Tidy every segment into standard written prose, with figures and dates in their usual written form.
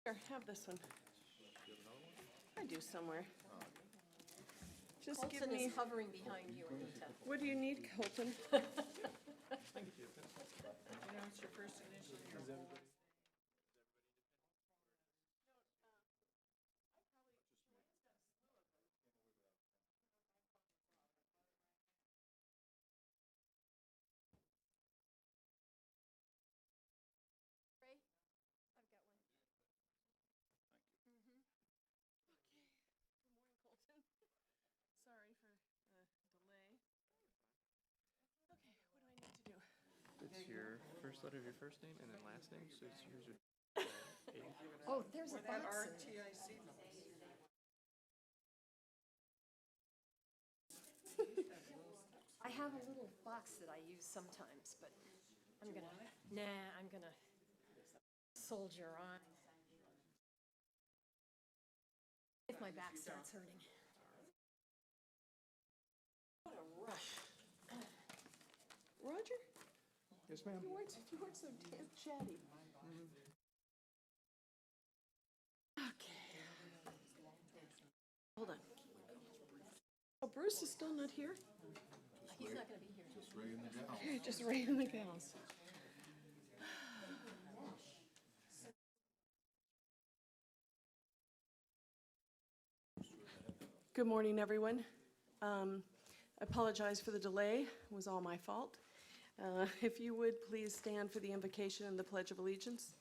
Here, have this one. I do somewhere. Just give Colton me, is hovering behind you, Anita. what do you need, Colton? You know, it's your first initial. Ray, I've got one. Good morning, Colton. Sorry for the delay. Okay, what do I need to do? It's your first letter of your first name and then last name, so it's yours or Oh, there's a That box in there. RTIC box. I have a little box that I use sometimes, but I'm gonna soldier on. If my back starts hurting. What a rush. Roger, Yes, ma'am. you weren't so damn chatty. Okay. Hold on. Oh, Bruce is still not here? He's not gonna be here. Okay, just ran the gals. Good morning, everyone. I apologize for the delay. It was all my fault. If you would, please stand for the invocation and the Pledge of Allegiance.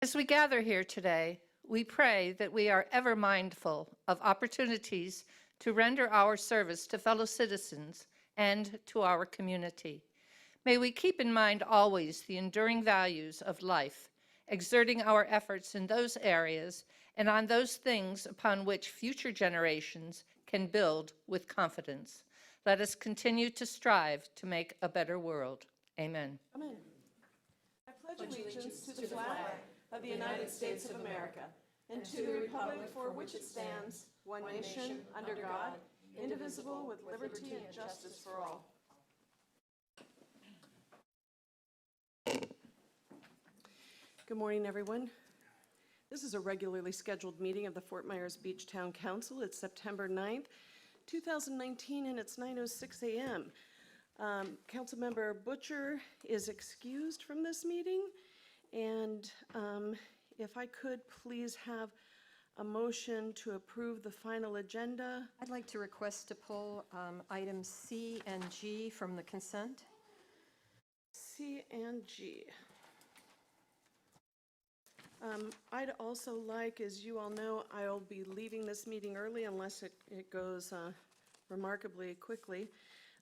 As we gather here today, we pray that we are ever mindful of opportunities to render our service to fellow citizens and to our community. May we keep in mind always the enduring values of life, exerting our efforts in those areas and on those things upon which future generations can build with confidence. Let us continue to strive to make a better world. Amen. Amen. I pledge allegiance to the flag of the United States of America and to the republic for which it stands, one nation, under God, indivisible, with liberty and justice for all. Good morning, everyone. This is a regularly scheduled meeting of the Fort Myers Beach Town Council. It's September 9th, 2019, and it's 9:06 a.m. Councilmember Butcher is excused from this meeting, and if I could please have a motion to approve the final agenda. I'd like to request to pull items C and G from the consent. C and G. I'd also like, as you all know, I'll be leaving this meeting early unless it goes remarkably quickly.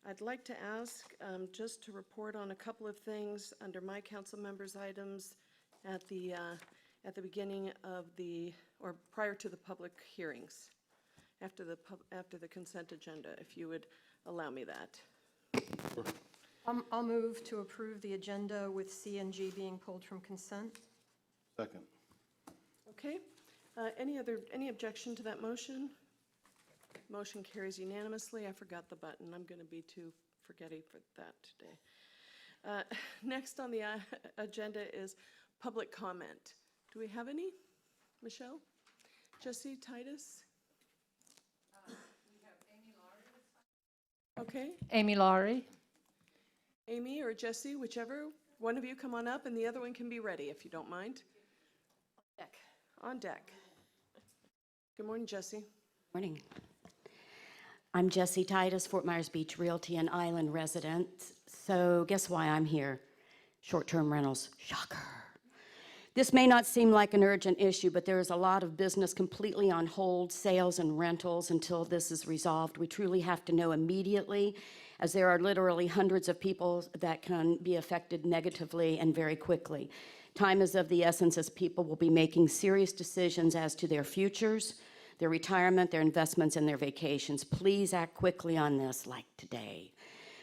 I'd like to ask just to report on a couple of things under my council members' items at the beginning of or prior to the public hearings, after the consent agenda, if you would allow me that. I'll move to approve the agenda with C and G being pulled from consent. Second. Okay. Any objection to that motion? Motion carries unanimously. I forgot the button. I'm going to be too forgetty for that today. Next on the agenda is public comment. Do we have any? Michelle? Jesse, Titus? We have Amy Laurie. Okay. Amy Laurie. Amy or Jesse, whichever. One of you come on up and the other one can be ready if you don't mind. Deck. On deck. Good morning, Jesse. Morning. I'm Jessie Titus, Fort Myers Beach Realty and Island resident. So guess why I'm here? Short-term rentals. Shocker. This may not seem like an urgent issue, but there is a lot of business completely on hold, sales and rentals, until this is resolved. We truly have to know immediately, as there are literally hundreds of people that can be affected negatively and very quickly. Time is of the essence, as people will be making serious decisions as to their futures, their retirement, their investments, and their vacations. Please act quickly on this, like today.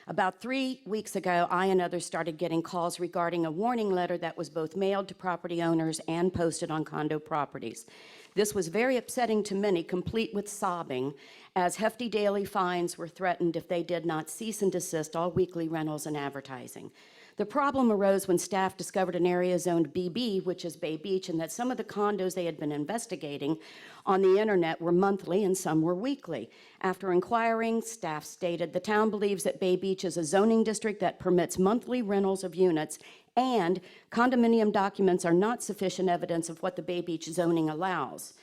About 3 weeks ago, I and others started getting calls regarding a warning letter that was both mailed to property owners and posted on condo properties. This was very upsetting to many, complete with sobbing, as hefty daily fines were threatened if they did not cease and desist all weekly rentals and advertising. The problem arose when staff discovered an area zoned BB, which is Bay Beach, and that some of the condos they had been investigating on the internet were monthly and some were weekly. After inquiring, staff stated the town believes that Bay Beach is a zoning district that permits monthly rentals of units, and condominium documents are not sufficient evidence of what the Bay Beach zoning allows.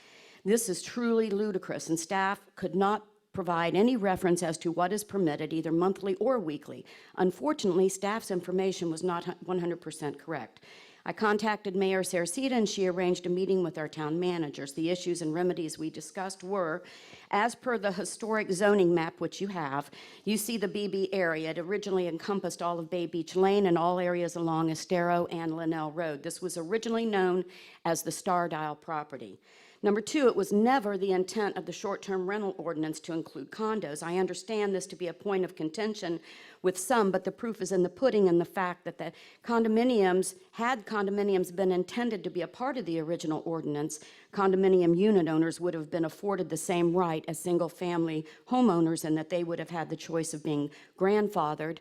This is truly ludicrous, and staff could not provide any reference as to what is permitted, either monthly or weekly. Unfortunately, staff's information was not 100% correct. I contacted Mayor Saracita, and she arranged a meeting with our town managers. The issues and remedies we discussed were, as per the historic zoning map, which you have, you see the BB area. It originally encompassed all of Bay Beach Lane and all areas along Estero and Linnell Road. This was originally known as the Star Dial property. Number two, it was never the intent of the short-term rental ordinance to include condos. I understand this to be a point of contention with some, but the proof is in the pudding in the fact that the condominiums, had condominiums been intended to be a part of the original ordinance, condominium unit owners would have been afforded the same right as single-family homeowners, and that they would have had the choice of being grandfathered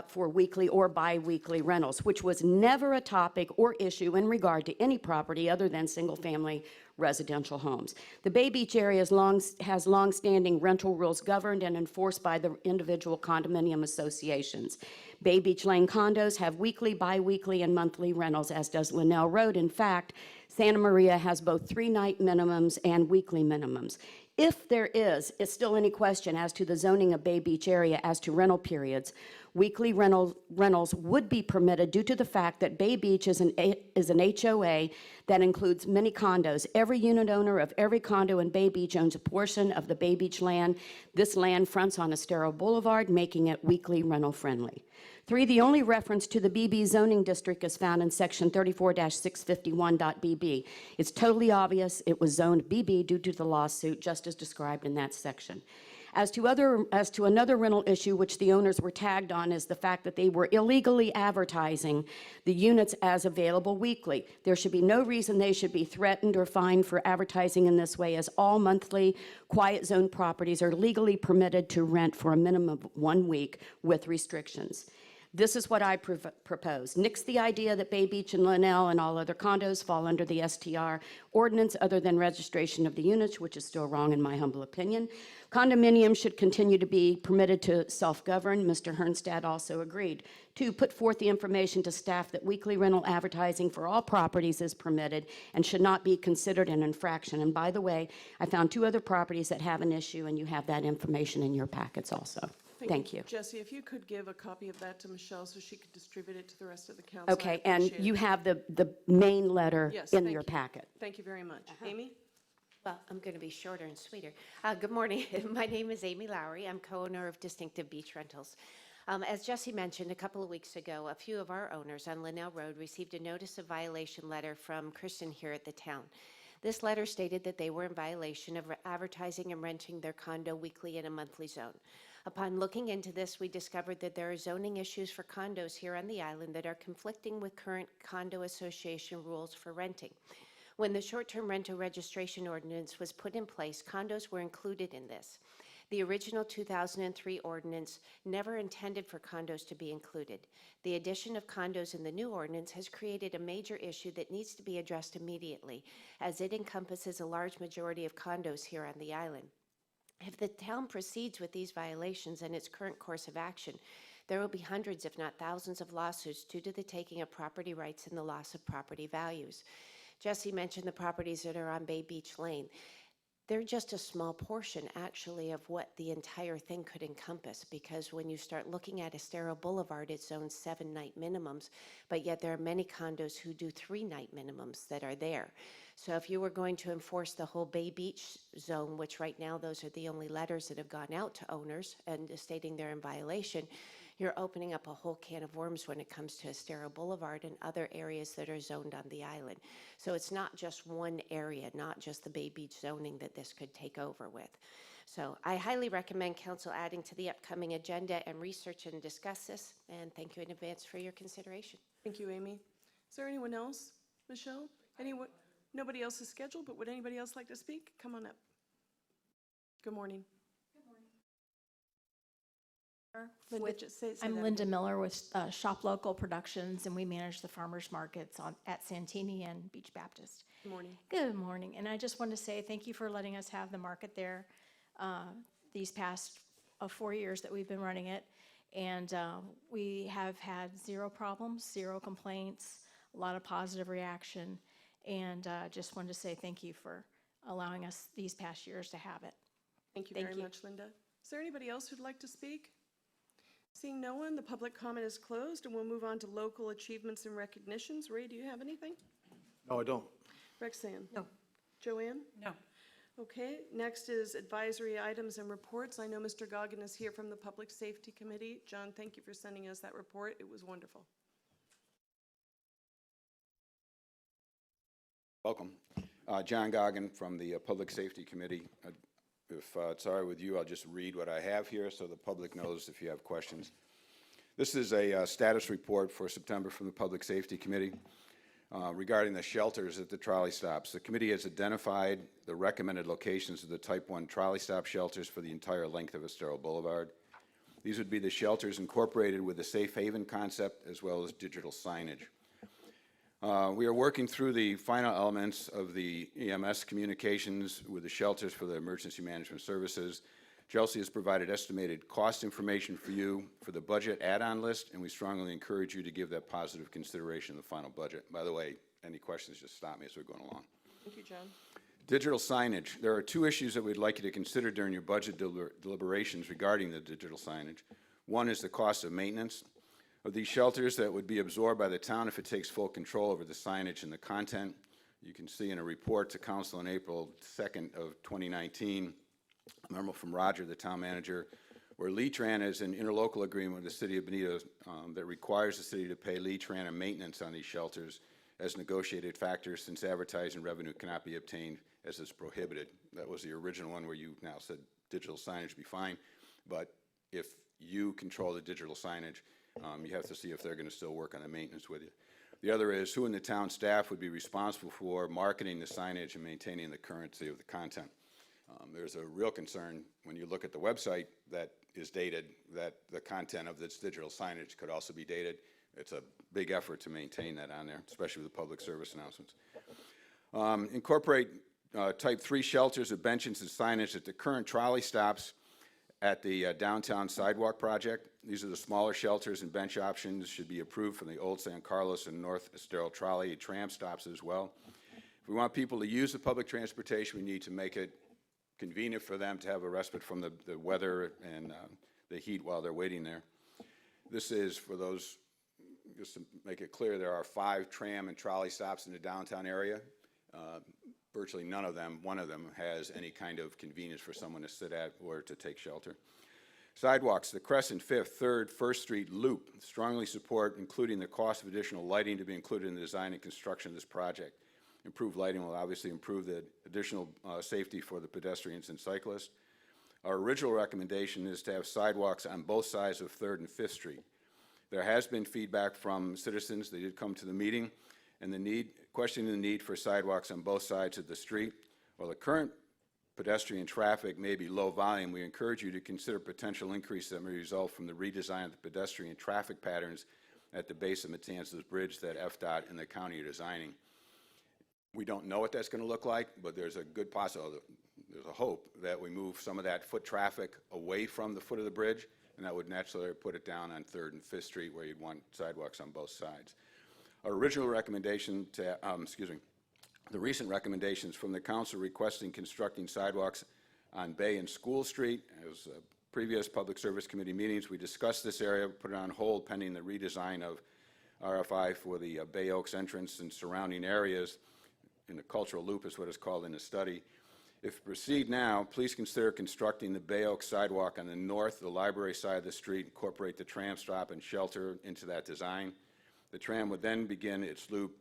for weekly or bi-weekly rentals, which was never a topic or issue in regard to any property other than single-family residential homes. The Bay Beach area has long-standing rental rules governed and enforced by the individual condominium associations. Bay Beach Lane condos have weekly, bi-weekly, and monthly rentals, as does Linnell Road. In fact, Santa Maria has both 3-night minimums and weekly minimums. If there is still any question as to the zoning of Bay Beach area as to rental periods, weekly rentals would be permitted due to the fact that Bay Beach is an HOA that includes many condos. Every unit owner of every condo in Bay Beach owns a portion of the Bay Beach land. This land fronts on Estero Boulevard, making it weekly rental friendly. 3, the only reference to the BB zoning district is found in section 34-651.BB. It's totally obvious it was zoned BB due to the lawsuit, just as described in that section. As to another rental issue which the owners were tagged on is the fact that they were illegally advertising the units as available weekly. There should be no reason they should be threatened or fined for advertising in this way, as all monthly quiet zone properties are legally permitted to rent for a minimum of 1 week with restrictions. This is what I propose. Nix the idea that Bay Beach and Linnell and all other condos fall under the STR ordinance other than registration of the units, which is still wrong in my humble opinion. Condominiums should continue to be permitted to self-govern. Mr. Hernstad also agreed. 2, put forth the information to staff that weekly rental advertising for all properties is permitted and should not be considered an infraction. And by the way, I found 2 other properties that have an issue, and you have that information in your packets also. Thank you. Jesse, if you could give a copy of that to Michelle so she could distribute it to the rest of the council. I'd Okay, and appreciate you it. have the main letter Yes, in thank your you. packet. Thank you very much. Amy? Well, I'm going to be shorter and sweeter. Good morning. My name is Amy Lowry. I'm co-owner of Distinctive Beach Rentals. As Jesse mentioned, a couple of weeks ago, a few of our owners on Linnell Road received a notice of violation letter from Kristen here at the town. This letter stated that they were in violation of advertising and renting their condo weekly in a monthly zone. Upon looking into this, we discovered that there are zoning issues for condos here on the island that are conflicting with current condo association rules for renting. When the short-term rental registration ordinance was put in place, condos were included in this. The original 2003 ordinance never intended for condos to be included. The addition of condos in the new ordinance has created a major issue that needs to be addressed immediately, as it encompasses a large majority of condos here on the island. If the town proceeds with these violations and its current course of action, there will be hundreds, if not thousands, of lawsuits due to the taking of property rights and the loss of property values. Jesse mentioned the properties that are on Bay Beach Lane. They're just a small portion, actually, of what the entire thing could encompass, because when you start looking at Estero Boulevard, it zones 7-night minimums, but yet there are many condos who do 3-night minimums that are there. So if you were going to enforce the whole Bay Beach zone, which right now those are the only letters that have gone out to owners and stating they're in violation, you're opening up a whole can of worms when it comes to Estero Boulevard and other areas that are zoned on the island. So it's not just one area, not just the Bay Beach zoning that this could take over with. So I highly recommend council adding to the upcoming agenda and research and discuss this, and thank you in advance for your consideration. Thank you, Amy. Is there anyone else? Michelle? Anyone? Nobody else is scheduled, but would anybody else like to speak? Come on up. Good morning. Linda, With- just say I'm that Linda again. Miller with Shop Local Productions, and we manage the farmers markets at Santini and Beach Baptist. Good morning. Good morning, and I just want to say thank you for letting us have the market there these past 4 years that we've been running it. And we have had zero problems, zero complaints, a lot of positive reaction. And just wanted to say thank you for allowing us these past years to have it. Thank you Thank very you. much, Linda. Is there anybody else who'd like to speak? Seeing no one, the public comment is closed, and we'll move on to local achievements and recognitions. Ray, do you have anything? No, I don't. Rexanne? No. Joanne? No. Okay, next is advisory items and reports. I know Mr. Goggin is here from the Public Safety Committee. John, thank you for sending us that report. It was wonderful. Welcome. John Goggin from the Public Safety Committee. If it's all right with you, I'll just read what I have here so the public knows if you have questions. This is a status report for September from the Public Safety Committee regarding the shelters at the trolley stops. The committee has identified the recommended locations of the Type 1 trolley stop shelters for the entire length of Estero Boulevard. These would be the shelters incorporated with the safe haven concept as well as digital signage. We are working through the final elements of the EMS communications with the shelters for the emergency management services. Chelsea has provided estimated cost information for you for the budget add-on list, and we strongly encourage you to give that positive consideration in the final budget. By the way, any questions, just stop me as we're going along. Thank you, John. Digital signage. There are two issues that we'd like you to consider during your budget deliberations regarding the digital signage. One is the cost of maintenance of these shelters that would be absorbed by the town if it takes full control over the signage and the content. You can see in a report to council on April 2nd of 2019, a memo from Roger, the town manager, where Lee-Tran is an interlocal agreement with the city of Benito that requires the city to pay Lee-Tran a maintenance on these shelters as negotiated factors, since advertising revenue cannot be obtained as is prohibited. That was the original one where you now said digital signage would be fine, but if you control the digital signage, you have to see if they're going to still work on the maintenance with you. The other is who in the town staff would be responsible for marketing the signage and maintaining the currency of the content. There's a real concern when you look at the website that is dated that the content of this digital signage could also be dated. It's a big effort to maintain that on there, especially with the public service announcements. Incorporate type 3 shelters of benches and signage at the current trolley stops at the downtown sidewalk project. These are the smaller shelters, and bench options should be approved from the old San Carlos and North Estero trolley tram stops as well. If we want people to use the public transportation, we need to make it convenient for them to have a respite from the weather and the heat while they're waiting there. This is for those, just to make it clear, there are 5 tram and trolley stops in the downtown area. Virtually none of them, one of them, has any kind of convenience for someone to sit at or to take shelter. Sidewalks, the Crescent, 5th, 3rd, 1st Street Loop strongly support including the cost of additional lighting to be included in the design and construction of this project. Improved lighting will obviously improve the additional safety for the pedestrians and cyclists. Our original recommendation is to have sidewalks on both sides of 3rd and 5th Street. There has been feedback from citizens, they did come to the meeting, and questioning the need for sidewalks on both sides of the street. While the current pedestrian traffic may be low volume, we encourage you to consider potential increase that may result from the redesign of the pedestrian traffic patterns at the base of Matanzas Bridge that FDOT and the county are designing. We don't know what that's going to look like, but there's a good possibility, there's a hope that we move some of that foot traffic away from the foot of the bridge, and that would naturally put it down on 3rd and 5th Street where you'd want sidewalks on both sides. Our original recommendation to, the recent recommendations from the council requesting constructing sidewalks on Bay and School Street. As previous Public Service Committee meetings, we discussed this area, put it on hold pending the redesign of RFI for the Bay Oaks entrance and surrounding areas. In the cultural loop is what is called in the study. If you proceed now, please consider constructing the Bay Oaks sidewalk on the north, the library side of the street, incorporate the tram stop and shelter into that design. The tram would then begin its loop,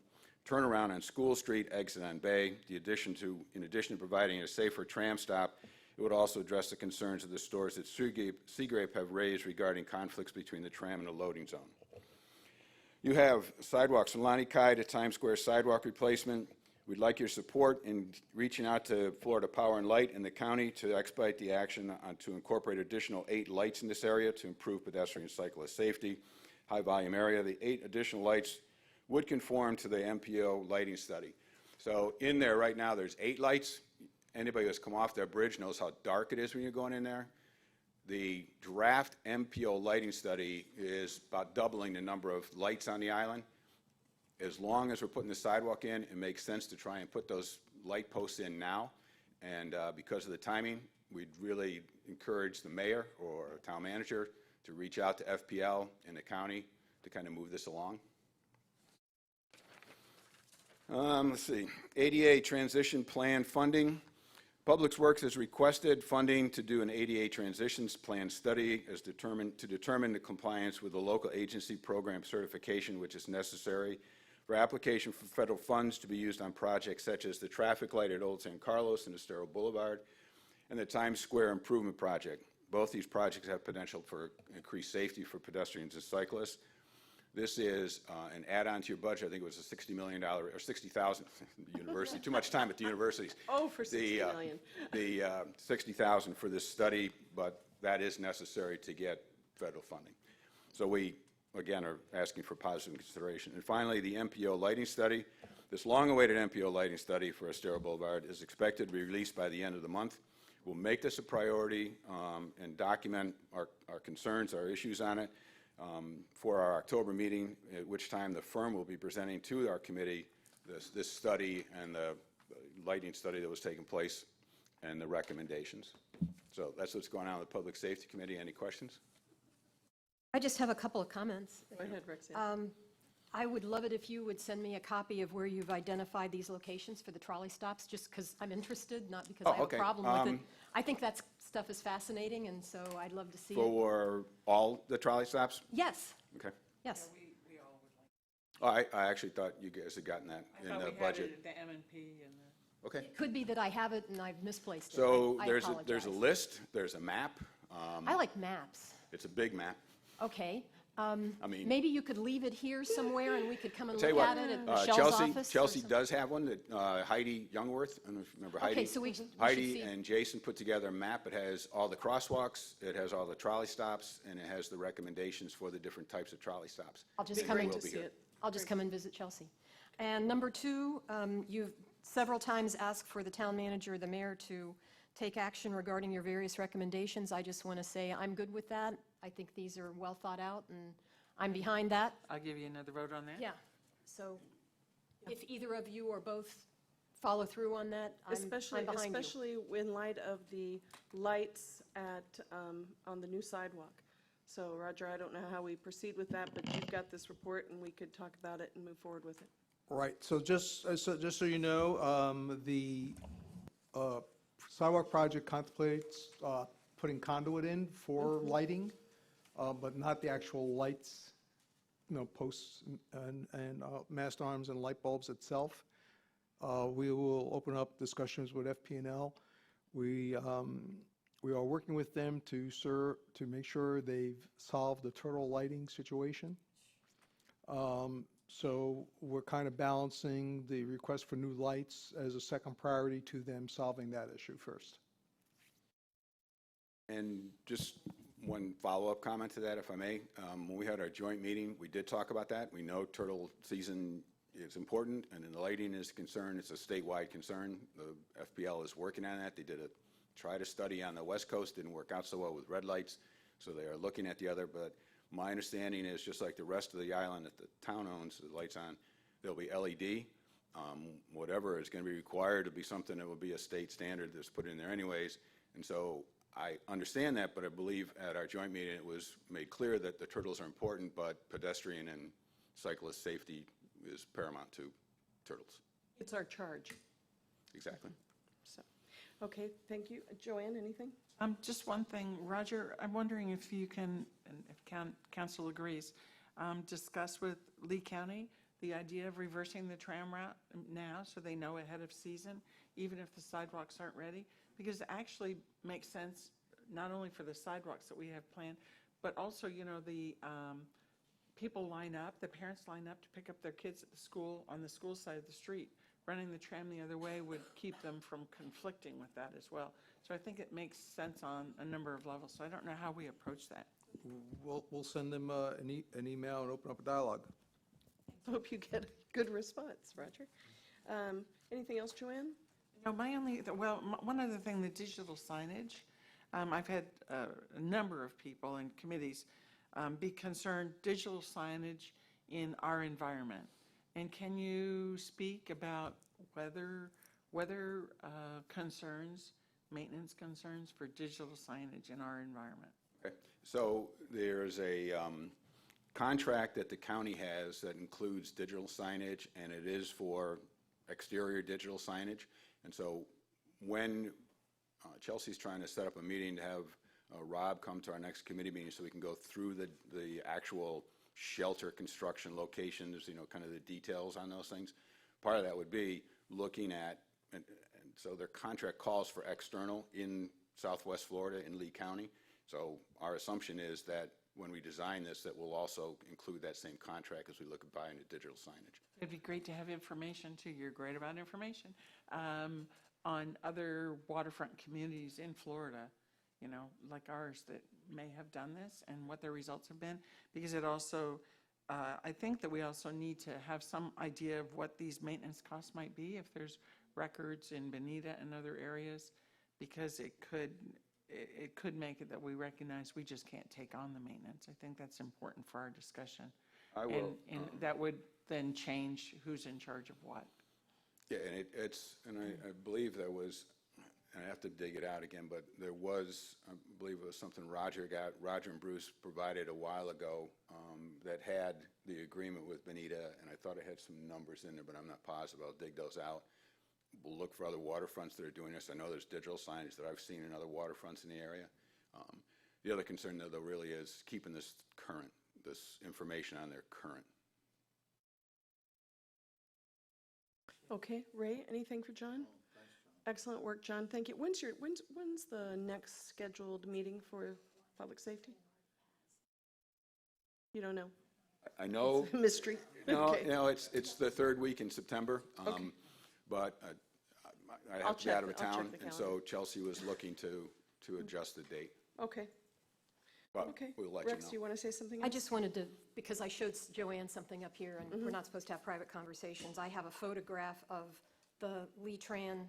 turn around on School Street, exit on Bay. In addition to providing a safer tram stop, it would also address the concerns of the stores that Seagrape have raised regarding conflicts between the tram and the loading zone. You have sidewalks from Lani Kai to Times Square sidewalk replacement. We'd like your support in reaching out to Florida Power and Light and the county to expedite the action to incorporate additional 8 lights in this area to improve pedestrian and cyclist safety. High-volume area. The 8 additional lights would conform to the MPO lighting study. So in there right now, there's 8 lights. Anybody who's come off that bridge knows how dark it is when you're going in there. The draft MPO lighting study is about doubling the number of lights on the island. As long as we're putting the sidewalk in, it makes sense to try and put those light posts in now. And because of the timing, we'd really encourage the mayor or town manager to reach out to FPL and the county to kind of move this along. Let's see, ADA transition plan funding. Public Works has requested funding to do an ADA transitions plan study to determine the compliance with the local agency program certification, which is necessary for application for federal funds to be used on projects such as the traffic light at Old San Carlos and Estero Boulevard and the Times Square Improvement Project. Both these projects have potential for increased safety for pedestrians and cyclists. This is an add-on to your budget. I think it was a $60 million, or $60,000, university, too much time at the universities. Oh, for $60 million. The $60,000 for this study, but that is necessary to get federal funding. So we, again, are asking for positive consideration. And finally, the MPO lighting study. This long-awaited MPO lighting study for Estero Boulevard is expected to be released by the end of the month. We'll make this a priority and document our concerns, our issues on it for our October meeting, at which time the firm will be presenting to our committee this study and the lighting study that was taking place and the recommendations. So that's what's going on with the Public Safety Committee. Any questions? I just have a couple of comments. Go ahead, Roxanne. I would love it if you would send me a copy of where you've identified these locations for the trolley stops, just because I'm interested, not because I have okay. a problem with it. I think that stuff is fascinating, and so I'd love to see it. For all the trolley stops? Yes, Okay. yes. We all would like, I actually thought you guys had gotten that I in thought the we had budget. it at the M&P and the. Okay. It could be that I have it and I've misplaced it. So I there's a apologize. list, there's a map. I like maps. It's a big map. Okay. I mean, Maybe you could leave it here somewhere and we could come and tell you look what, at it at Michelle's office? or Chelsea something? does have one that Heidi Youngworth, I don't know if you remember Heidi. Okay, so we should Heidi see it. and Jason put together a map. It has all the crosswalks, it has all the trolley stops, and it has the recommendations for the different types of trolley stops. I'll just And come Greg in will to be see here. it. I'll just come and visit Chelsea. And number two, you've several times asked for the town manager or the mayor to take action regarding your various recommendations. I just want to say I'm good with that. I think these are well thought out, and I'm behind that. I'll give you another vote on that. Yeah, so if either of you or both follow through on that, I'm behind you. Especially in light of the lights at, on the new sidewalk. So Roger, I don't know how we proceed with that, but you've got this report and we could talk about it and move forward with it. Right, so just so you know, the sidewalk project contemplates putting conduit in for lighting, but not the actual lights, posts and mast arms and light bulbs itself. We will open up discussions with FP&L. We are working with them to make sure they've solved the turtle lighting situation. So we're kind of balancing the request for new lights as a second priority to them solving that issue first. And just one follow-up comment to that, if I may. When we had our joint meeting, we did talk about that. We know turtle season is important, and in the lighting is concerned, it's a statewide concern. The FPL is working on that. They tried a study on the West Coast, didn't work out so well with red lights, so they are looking at the other. But my understanding is, just like the rest of the island that the town owns, the lights on, there'll be LED. Whatever is going to be required to be something that will be a state standard that's put in there anyways. And so I understand that, but I believe at our joint meeting it was made clear that the turtles are important, but pedestrian and cyclist safety is paramount to turtles. It's our charge. Exactly. So, okay, thank you. Joanne, anything? Just one thing, Roger, I'm wondering if you can, and if council agrees, discuss with Lee County the idea of reversing the tram route now so they know ahead of season, even if the sidewalks aren't ready, because it actually makes sense not only for the sidewalks that we have planned, but also, the people line up, the parents line up to pick up their kids at the school, on the school side of the street running the tram the other way would keep them from conflicting with that as well. So I think it makes sense on a number of levels. So I don't know how we approach that. We'll send them an email and open up a dialogue. Hope you get a good response, Roger. Anything else, Joanne? No, one other thing, the digital signage. I've had a number of people and committees be concerned, digital signage in our environment. And can you speak about whether concerns, maintenance concerns for digital signage in our environment? Okay. So there's a contract that the county has that includes digital signage, and it is for exterior digital signage. And so when Chelsea's trying to set up a meeting to have Rob come to our next committee meeting so we can go through the actual shelter construction locations, kind of the details on those things. Part of that would be looking at, and so their contract calls for external in Southwest Florida in Lee County. So our assumption is that when we design this, that we'll also include that same contract as we look at buying the digital signage. It'd be great to have information, too. You're great about information, on other waterfront communities in Florida, like ours, that may have done this and what their results have been. Because it also, I think that we also need to have some idea of what these maintenance costs might be if there's records in Bonita and other areas, because it could make it that we recognize we just can't take on the maintenance. I think that's important for our discussion. I will. And that would then change who's in charge of what. Yeah, and I believe there was, and I have to dig it out again, but there was, I believe it was something Roger and Bruce provided a while ago that had the agreement with Bonita, and I thought it had some numbers in there, but I'm not positive. I'll dig those out. We'll look for other waterfronts that are doing this. I know there's digital signage that I've seen in other waterfronts in the area. The other concern, though, really is keeping this current, this information on there current. Okay, Ray, anything for John? Excellent work, John. Thank you. When's the next scheduled meeting for public safety? You don't know? I know. It's a mystery. No, Okay. no, it's the third week in September. Okay. But I I'll have to be out of check town, the and calendar. so Chelsea was looking to adjust the date. Okay, But okay. we'll let you Rex, do you know. want to say something I else? just wanted to, because I showed Joanne something up here, and Mm-hmm. we're not supposed to have private conversations. I have a photograph of the Lee-Tran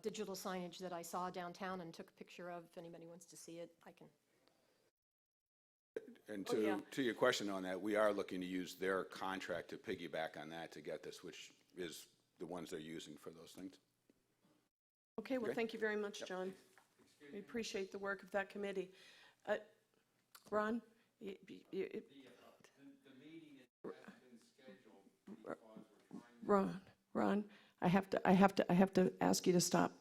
digital signage that I saw downtown and took a picture of. If anybody wants to see it, I can. And Oh, yeah. to your question on that, we are looking to use their contract to piggyback on that to get this, which is the ones they're using for those things. Okay, well, Okay. thank you very much, John. We appreciate the work of that committee. Ron? Ron, I have to ask you to stop.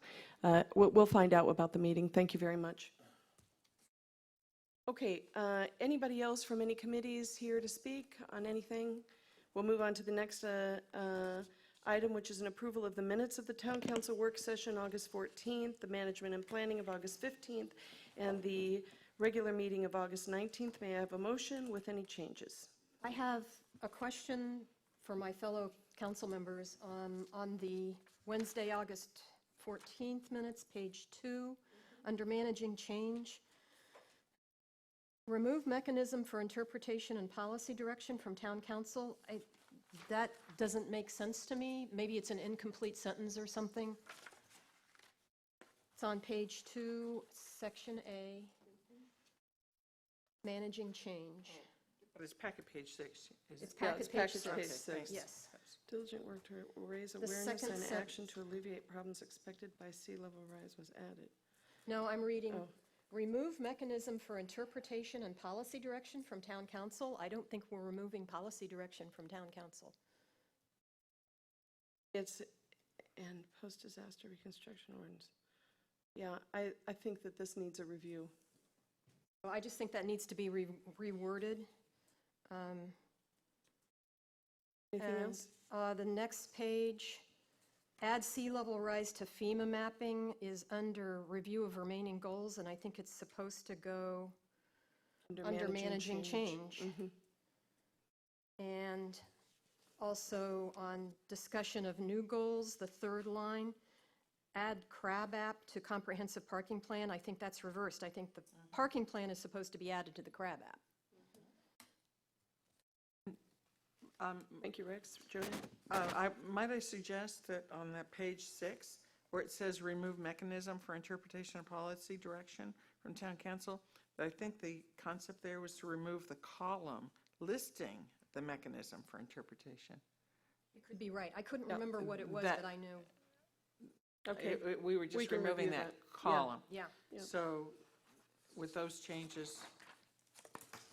We'll find out about the meeting. Thank you very much. Okay, anybody else from any committees here to speak on anything? We'll move on to the next item, which is an approval of the minutes of the Town Council work session, August 14th, the Management and Planning of August 15th, and the regular meeting of August 19th. May I have a motion with any changes? I have a question for my fellow council members on the Wednesday, August 14th minutes, page 2, under Managing Change. Remove mechanism for interpretation and policy direction from town council. That doesn't make sense to me. Maybe it's an incomplete sentence or something. It's on page 2, section A, Managing Change. But it's packet page 6. It's Yeah, packet it's page packet 6. page Okay, 6. thanks. Yes. Diligent work to raise The awareness second and sen- action to alleviate problems expected by sea level rise was added. No, I'm reading, Oh. remove mechanism for interpretation and policy direction from town council. I don't think we're removing policy direction from town council. It's, and post-disaster reconstruction ordinance. Yeah, I think that this needs a review. So I just think that needs to be reworded. Anything And, else? The next page, add sea level rise to FEMA mapping is under review of remaining goals, and I think it's supposed to go under managing change. Mhm. And Also, on discussion of new goals, the third line, add crab app to comprehensive parking plan. I think that's reversed. I think the parking plan is supposed to be added to the crab app. Thank you, Rex. Joanne? Might I suggest that on that page 6, where it says remove mechanism for interpretation of policy direction from town council, that I think the concept there was to remove the column listing the mechanism for interpretation. You could be right. I couldn't remember what it was that- that I knew. Okay. We were We just can removing review that that. column. Yeah. Yeah. So with those changes,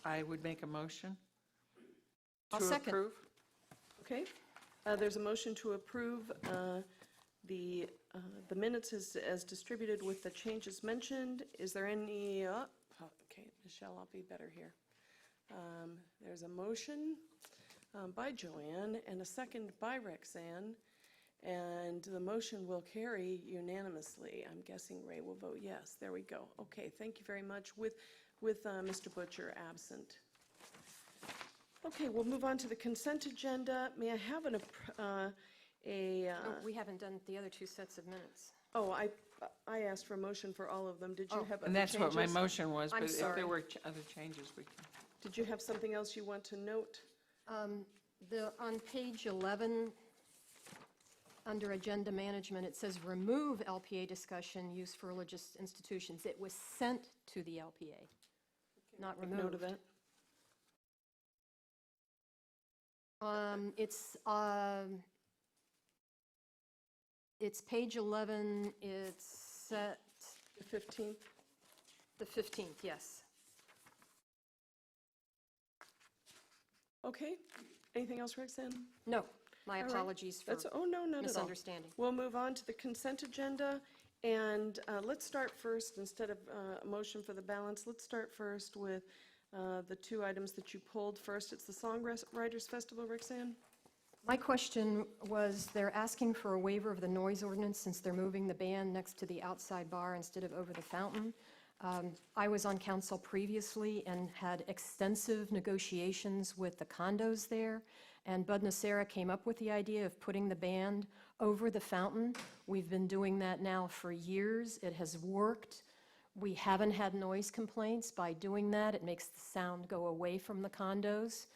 I would make a motion I'll to second. approve. Okay. There's a motion to approve the minutes as distributed with the changes mentioned. Is there any, okay, Michelle, I'll be better here. There's a motion by Joanne and a second by Rexanne, and the motion will carry unanimously. I'm guessing Ray will vote yes. There we go. Okay, thank you very much, with Mr. Butcher absent. Okay, we'll move on to the consent agenda. May I have Oh, we haven't done the other two sets of minutes. I asked for a motion for all of them. Did you have other And that's what my changes? motion was, I'm but if sorry. there were other changes, we can. Did you have something else you want to note? On page 11, under agenda management, it says remove LPA discussion used for religious institutions. It was sent to the LPA, not Make note of removed. that. It's page 11, it's set The 15th? the 15th, yes. Okay. Anything else, Roxanne? No, my All right. apologies for No, not at all. misunderstanding. We'll move on to the consent agenda, and let's start first, instead of a motion for the balance, let's start first with the two items that you pulled first. It's the Songwriters Festival, Roxanne? My question was, they're asking for a waiver of the noise ordinance since they're moving the band next to the outside bar instead of over the fountain. I was on council previously and had extensive negotiations with the condos there, and Bud Nacera came up with the idea of putting the band over the fountain. We've been doing that now for years. It has worked. We haven't had noise complaints by doing that. It makes the sound go away from the condos.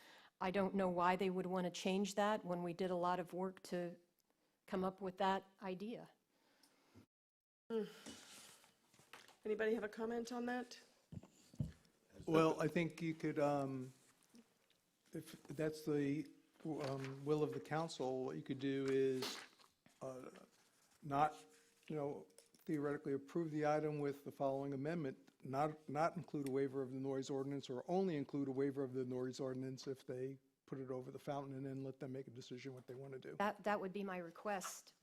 I don't know why they would want to change that when we did a lot of work to come up with that idea. Anybody have a comment on that? Well, I think you could, if that's the will of the council, what you could do is not, theoretically approve the item with the following amendment, not include a waiver of the noise ordinance, or only include a waiver of the noise ordinance if they put it over the fountain, and then let them make a decision what they want to do. That would be my request.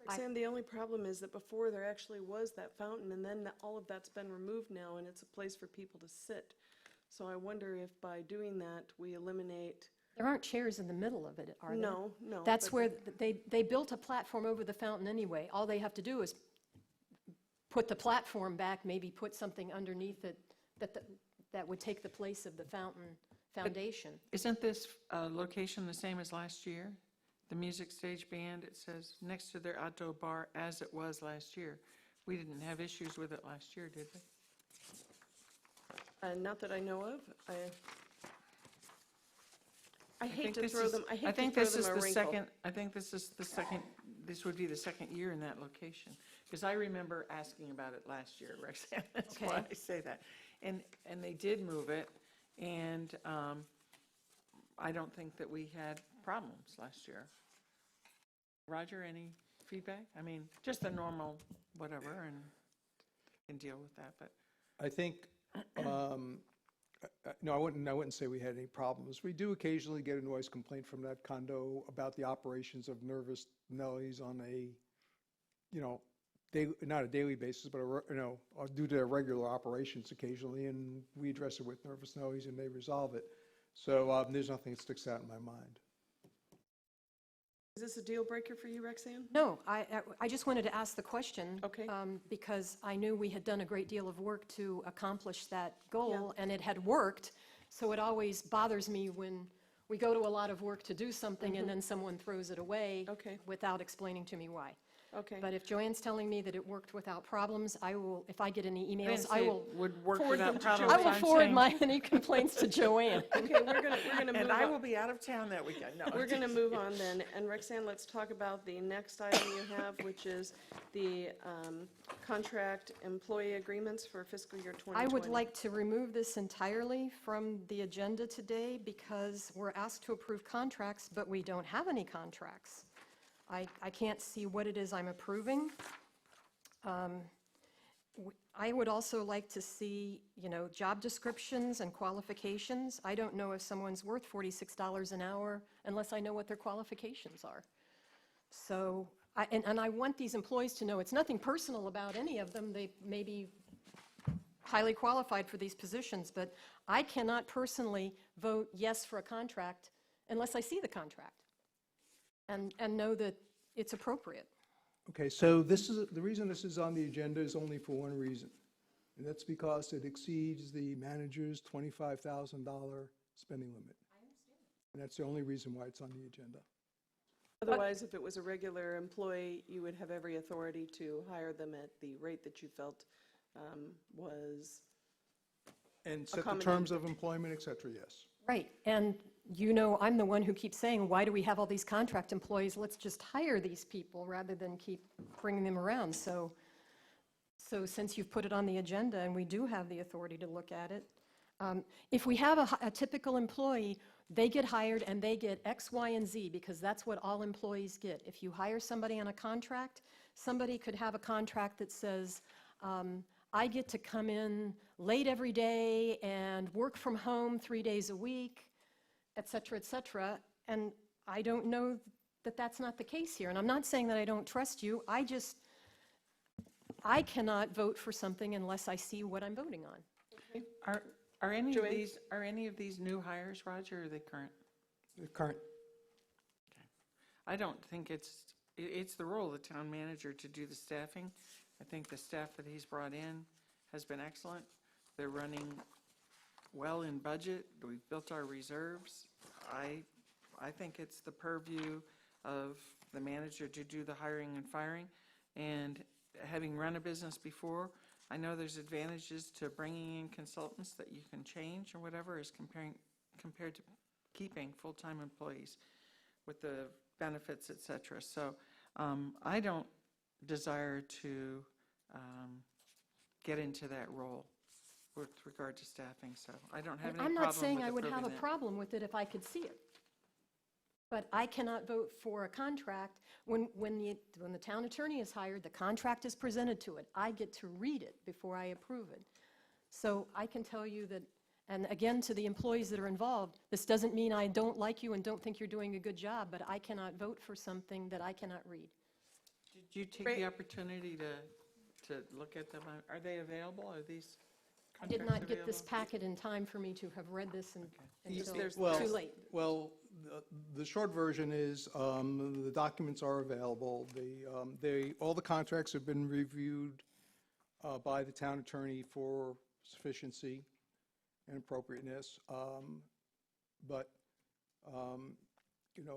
Roxanne, the only problem is that before there actually was that fountain, and then all of that's been removed now, and it's a place for people to sit. So I wonder if by doing that, we eliminate, There aren't chairs in the middle of it, are there? no. That's but- where, they built a platform over the fountain anyway. All they have to do is put the platform back, maybe put something underneath it that would take the place of the foundation. Isn't this location the same as last year? The music stage band, it says, next to their outdoor bar as it was last year. We didn't have issues with it last year, did we? Not that I know of. I hate think to this throw is- them, I I hate to think throw this is them a the wrinkle. second. I think this is the second, this would be the second year in that location. Because I remember asking about it last year, Roxanne, that's why Okay. I say that. And they did move it, and I don't think that we had problems last year. Roger, any feedback? I mean, just the normal whatever, and can deal with that, but. I think, no, I wouldn't say we had any problems. We do occasionally get a noise complaint from that condo about the operations of Nervous Nellies on a, not a daily basis, but, due to their regular operations occasionally, and we address it with Nervous Nellies and they resolve it. So there's nothing that sticks out in my mind. Is this a deal breaker for you, Roxanne? No, I just wanted to ask the question. Okay. Because I knew we had done a great deal of work to accomplish that goal, and it had worked. So it always bothers me when we go to a lot of work to do something, and then someone throws it away Okay. without explaining to me why. Okay. But if Joanne's telling me that it worked without problems, I will, if I get any I didn't emails, say I it will, would work forward them without to problems. I will I'm forward saying- my, any complaints to Joanne. Okay, we're gonna move And I on. will be out of town that weekend. No. We're going to move on then. And Roxanne, let's talk about the next item you have, which is the contract employee agreements for fiscal year 2020. I would like to remove this entirely from the agenda today because we're asked to approve contracts, but we don't have any contracts. I can't see what it is I'm approving. I would also like to see, job descriptions and qualifications. I don't know if someone's worth $46 an hour unless I know what their qualifications are. So, and I want these employees to know it's nothing personal about any of them. They may be highly qualified for these positions, but I cannot personally vote yes for a contract unless I see the contract and know that it's appropriate. Okay, so the reason this is on the agenda is only for one reason, and that's because it exceeds the manager's $25,000 spending limit. I understand. And that's the only reason why it's on the agenda. Otherwise, if it was a regular employee, you would have every authority to hire them at the rate that you felt was, And set the Accommodating. terms of employment, et cetera, yes. Right, and I'm the one who keeps saying, why do we have all these contract employees? Let's just hire these people rather than keep bringing them around. So since you've put it on the agenda and we do have the authority to look at it, if we have a typical employee, they get hired and they get X, Y, and Z because that's what all employees get. If you hire somebody on a contract, somebody could have a contract that says, I get to come in late every day and work from home 3 days a week, et cetera, and I don't know that that's not the case here. And I'm not saying that I don't trust you, I cannot vote for something unless I see what I'm voting on. Are any of Joanne? these new hires, Roger, or are they current? The current, I don't think it's the role of the town manager to do the staffing. I think the staff that he's brought in has been excellent. They're running well in budget. We've built our reserves. I think it's the purview of the manager to do the hiring and firing. And having run a business before, I know there's advantages to bringing in consultants that you can change or whatever as compared to keeping full-time employees with the benefits, et cetera. So I don't desire to get into that role with regard to staffing, so I don't have any problem I'm with not saying I would approving have a that. problem with it if I could see it. But I cannot vote for a contract. When the town attorney is hired, the contract is presented to it. I get to read it before I approve it. So I can tell you that, and again, to the employees that are involved, this doesn't mean I don't like you and don't think you're doing a good job, but I cannot vote for something that I cannot read. Did you take Great. the opportunity to look at them? Are they available? Are these I did contracts not get this available? packet in time for me to have read this until There's- too late. well, the short version is, the documents are available. All the contracts have been reviewed by the town attorney for sufficiency and appropriateness. But,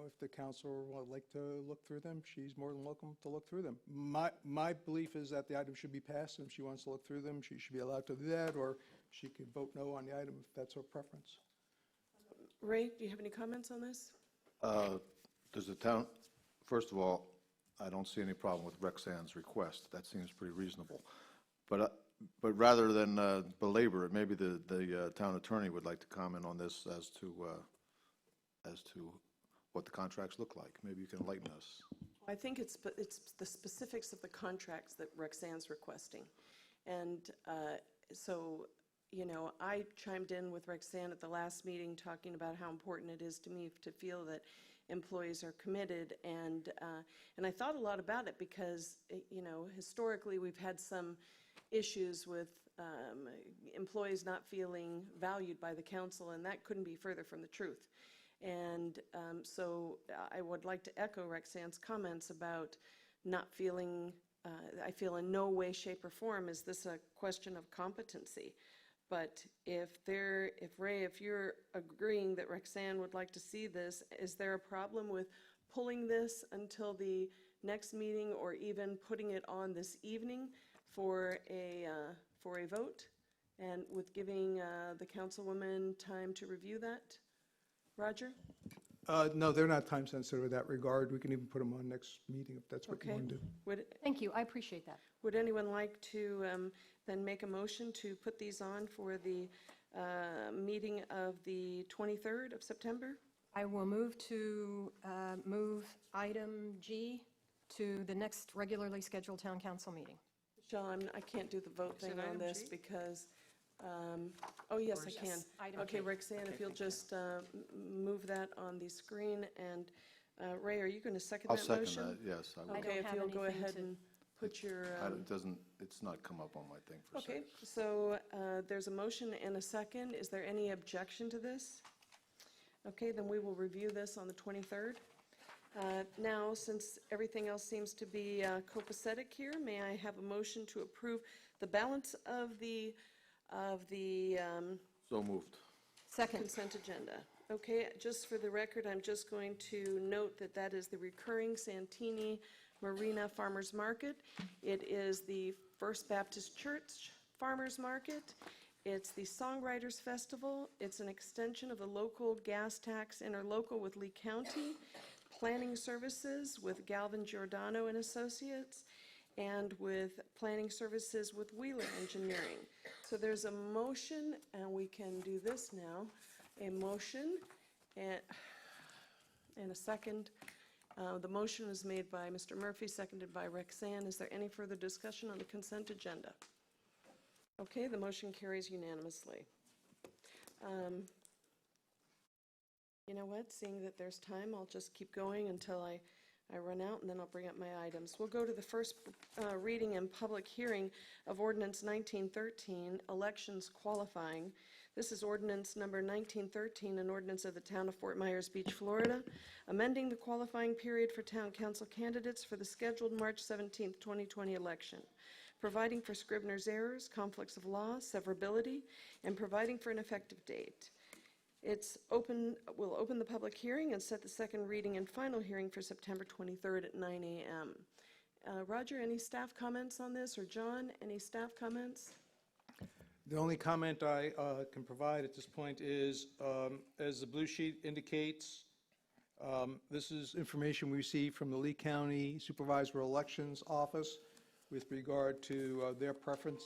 if the council would like to look through them, she's more than welcome to look through them. My belief is that the item should be passed, and if she wants to look through them, she should be allowed to do that, or she could vote no on the item if that's her preference. Ray, do you have any comments on this? Does the town, first of all, I don't see any problem with Rexanne's request. That seems pretty reasonable. But rather than belabor it, maybe the town attorney would like to comment on this as to what the contracts look like. Maybe you can enlighten us. I think it's the specifics of the contracts that Roxanne's requesting. And so, I chimed in with Roxanne at the last meeting talking about how important it is to me to feel that employees are committed. And I thought a lot about it because, historically we've had some issues with employees not feeling valued by the council, and that couldn't be further from the truth. And so I would like to echo Roxanne's comments about not feeling, I feel in no way, shape, or form is this a question of competency. But if Ray, if you're agreeing that Rexanne would like to see this, is there a problem with pulling this until the next meeting, or even putting it on this evening for a vote? And with giving the councilwoman time to review that? Roger? No, they're not time sensitive in that regard. We can even put them on next meeting if that's what you Okay. want to do. Thank you, I appreciate that. Would anyone like to then make a motion to put these on for the meeting of the 23rd of September? I will move to, move item G to the next regularly scheduled town council meeting. John, I can't do the vote Is it thing on item this G? because, oh, yes, I can. Yes, item Okay, G. Roxanne, if you'll just move that on the screen, and Ray, are you going to second I'll that second motion? that, yes. I will. I Okay, don't if have you'll go anything ahead to- and put your, It doesn't, it's not come up on my thing for a second. okay, so there's a motion and a second. Is there any objection to this? Okay, then we will review this on the 23rd. Now, since everything else seems to be copacetic here, may I have a motion to approve the balance of the So moved. Second. consent agenda? Okay, just for the record, I'm just going to note that that is the recurring Santini Marina Farmers Market. It is the First Baptist Church Farmers Market. It's the Songwriters Festival. It's an extension of the local gas tax interlocal with Lee County, planning services with Galvin Giordano and Associates, and with planning services with Wheeler Engineering. So there's a motion, and we can do this now. A motion and a second. The motion was made by Mr. Murphy, seconded by Rexanne. Is there any further discussion on the consent agenda? Okay, the motion carries unanimously. You know what, seeing that there's time, I'll just keep going until I run out, and then I'll bring up my items. We'll go to the first reading and public hearing of ordinance 1913, elections qualifying. This is ordinance number 1913, an ordinance of the town of Fort Myers Beach, Florida, amending the qualifying period for town council candidates for the scheduled March 17th, 2020 election, providing for Scribner's errors, conflicts of law, severability, and providing for an effective date. We'll open the public hearing and set the second reading and final hearing for September 23rd at 9 a.m. Roger, any staff comments on this, or John, any staff comments? The only comment I can provide at this point is, as the blue sheet indicates, this is information we received from the Lee County Supervisor of Elections Office with regard to their preference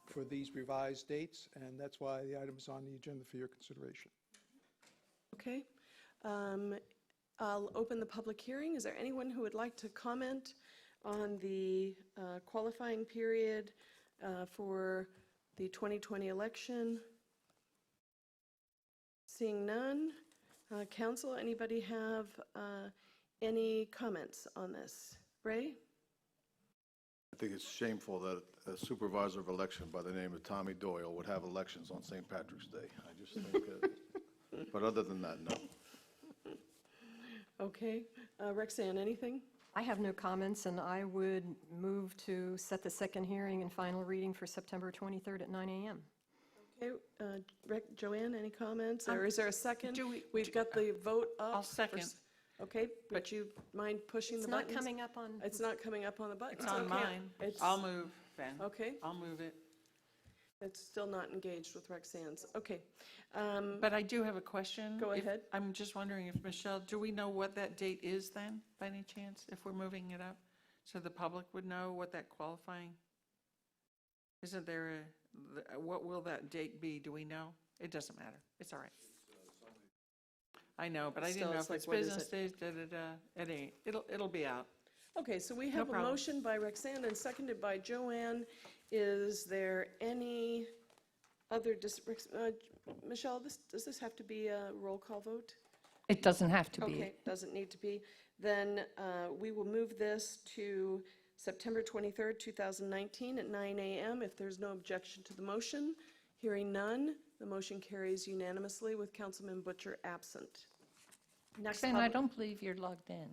for these revised dates, and that's why the item is on the agenda for your consideration. Okay. I'll open the public hearing. Is there anyone who would like to comment on the qualifying period for the 2020 election? Seeing none. Council, anybody have any comments on this? Ray? I think it's shameful that a supervisor of election by the name of Tommy Doyle would have elections on St. Patrick's Day. I just think, but other than that, no. Okay. Rexanne, anything? I have no comments, and I would move to set the second hearing and final reading for September 23rd at 9 a.m. Okay. Joanne, any comments? Or is there a second? do we- We've got the vote up. I'll second. Okay, but you mind pushing the It's buttons? not coming up on, It's not coming up on the button. It's on mine. I'll move, Ben. Okay, I'll move it. it's still not engaged with Rexanne's. Okay. But I do have a question. Go If- ahead. I'm just wondering if, Michelle, do we know what that date is then, by any chance, if we're moving it up? So the public would know what that qualifying? Isn't there what will that date be? Do we know? It doesn't matter. It's all right. I know, but I Still, didn't know it's if like, it's what is business days, da-da-da. It ain't. It'll be out. Okay, so we have a problem. motion by Rexanne and seconded by Joanne. Is there any other, Michelle, does this have to be a roll call vote? It doesn't have to be. Okay, doesn't need to be. Then we will move this to September 23rd, 2019 at 9 a.m. if there's no objection to the motion. Hearing none, the motion carries unanimously with Councilman Butcher absent. Next And I public- don't believe you're logged in.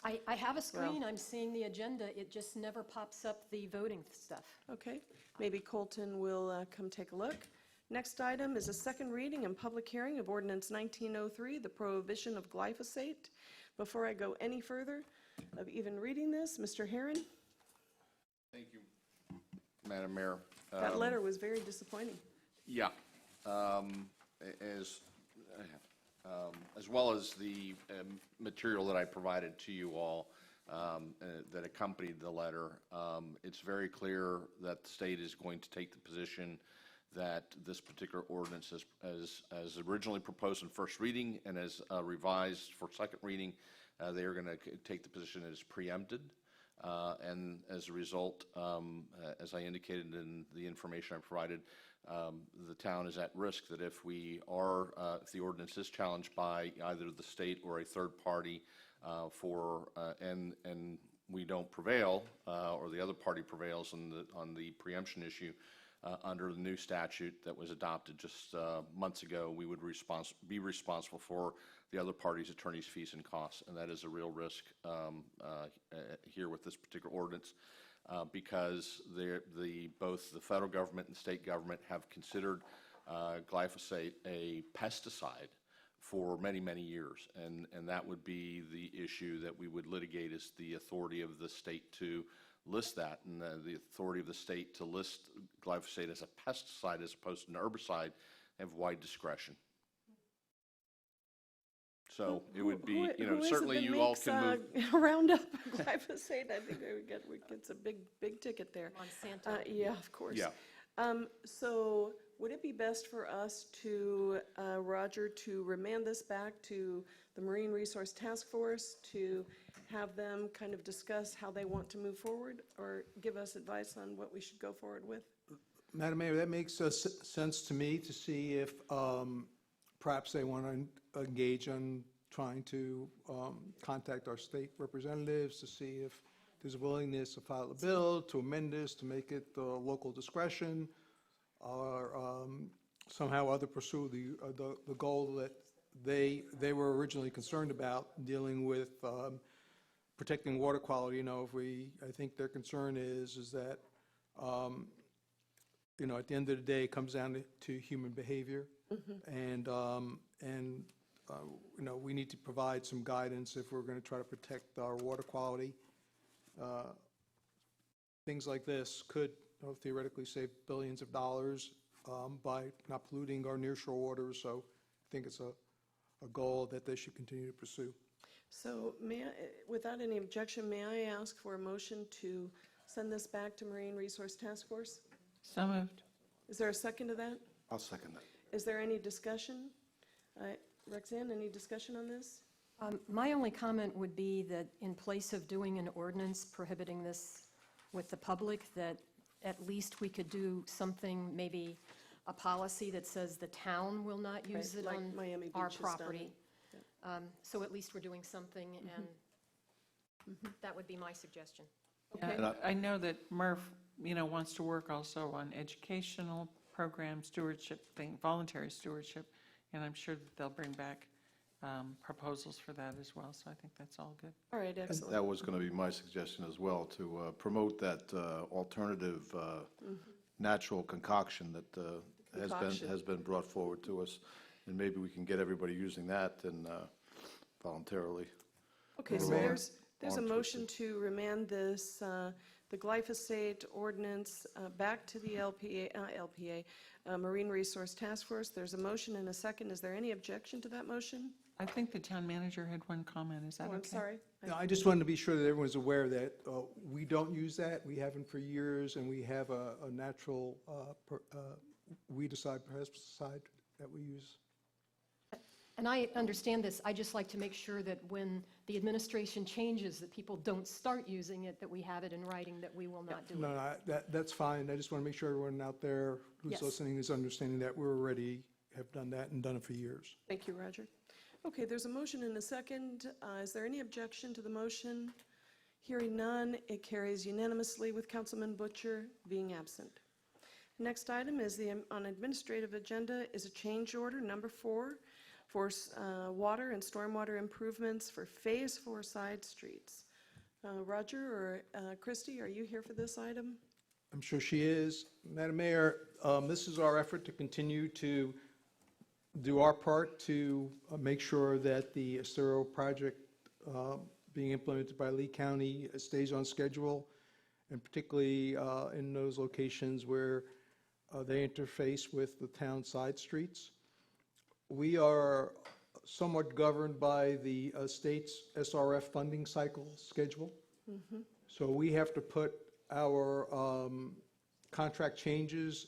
I have a screen, I'm seeing the agenda, it just never pops up the voting stuff. Okay, maybe Colton will come take a look. Next item is a second reading and public hearing of ordinance 1903, the prohibition of glyphosate. Before I go any further of even reading this, Mr. Herron, Thank you, Madam Mayor. that letter was very disappointing. Yeah, as well as the material that I provided to you all that accompanied the letter, it's very clear that the state is going to take the position that this particular ordinance, as originally proposed in first reading and as revised for second reading, they are going to take the position that it's preempted. And as a result, as I indicated in the information I provided, the town is at risk that if if the ordinance is challenged by either the state or a third party and we don't prevail, or the other party prevails on the preemption issue, under the new statute that was adopted just months ago, we would be responsible for the other party's attorney's fees and costs, and that is a real risk here with this particular ordinance, because both the federal government and state government have considered glyphosate a pesticide for many, many years, and that would be the issue that we would litigate, is the authority of the state to list that, and the authority of the state to list glyphosate as a pesticide as opposed to an herbicide have wide discretion. So it would be, Who is it certainly that you all makes, can move. Roundup glyphosate, I think it's a big ticket there. Monsanto. Yeah, of course. Yeah. So would it be best for us to, Roger, to remand this back to the Marine Resource Task Force to have them kind of discuss how they want to move forward, or give us advice on what we should go forward with? Madam Mayor, that makes sense to me, to see if perhaps they want to engage on trying to contact our state representatives to see if there's a willingness to file a bill, to amend this, to make it local discretion, or somehow other pursue the goal that they were originally concerned about, dealing with protecting water quality. I think their concern is that, at the end of the day, it comes down to human behavior. And we need to provide some guidance if we're going to try to protect our water quality. Things like this could theoretically save billions of dollars by not polluting our nearshore waters. So I think it's a goal that they should continue to pursue. So without any objection, may I ask for a motion to send this back to Marine Resource Task Force? So moved. Is there a second to that? I'll second that. Is there any discussion? Roxanne, any discussion on this? My only comment would be that in place of doing an ordinance prohibiting this with the public, that at least we could do something, maybe a policy that says the town will not use Right, it like on Miami our Beach has done. property. So at least we're doing something, and that would be my suggestion. Okay. Yeah, I know that Murph, wants to work also on educational program stewardship voluntary stewardship, and I'm sure that they'll bring back proposals for that as well, so I think that's all good. All right, excellent. That was going to be my suggestion as well, to promote that alternative natural concoction that has been brought forward to us, and maybe we can get everybody using that and voluntarily. Okay, so Remand there's a onto motion to remand this, the glyphosate ordinance back to the Marine Resource Task Force. There's a motion and a second. Is there any objection to that motion? I think the town manager had one comment, is that okay? Oh, I'm sorry. No, I just wanted to be sure that everyone's aware that we don't use that. We haven't for years, and we have a natural weedicide, pesticide that we use. And I understand this, I just like to make sure that when the administration changes, that people don't start using it, that we have it in writing that we will not do it. No, that's fine. I just want to make sure everyone out there who's Yes. listening is understanding that we're already have done that and done it for years. Thank you, Roger. Okay, there's a motion and a second. Is there any objection to the motion? Hearing none, it carries unanimously with Councilman Butcher being absent. Next item is on administrative agenda is a change order number 4 for water and stormwater improvements for Phase 4 side streets. Roger or Christie, are you here for this item? I'm sure she is. Madam Mayor, this is our effort to continue to do our part to make sure that the Estero project being implemented by Lee County stays on schedule, and particularly in those locations where they interface with the town side streets. We are somewhat governed by the state's SRF funding cycle schedule. So we have to put our contract changes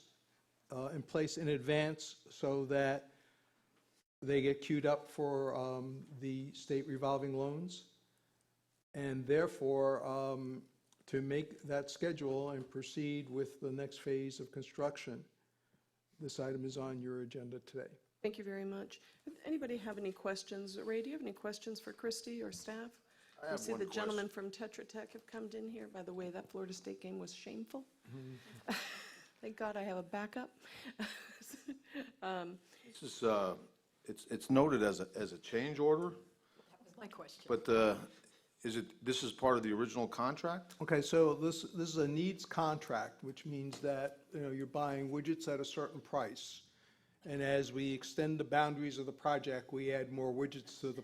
in place in advance so that they get queued up for the state revolving loans. And therefore, to make that schedule and proceed with the next phase of construction, this item is on your agenda today. Thank you very much. Anybody have any questions? Ray, do you have any questions for Christie or staff? I see the gentlemen from Tetra Tech have come in here. By the way, that Florida State game was shameful. Thank God I have a backup. This is, it's noted as a change order, That was my question. but this is part of the original contract? Okay, so this is a needs contract, which means that, you're buying widgets at a certain price. And as we extend the boundaries of the project, we add more widgets to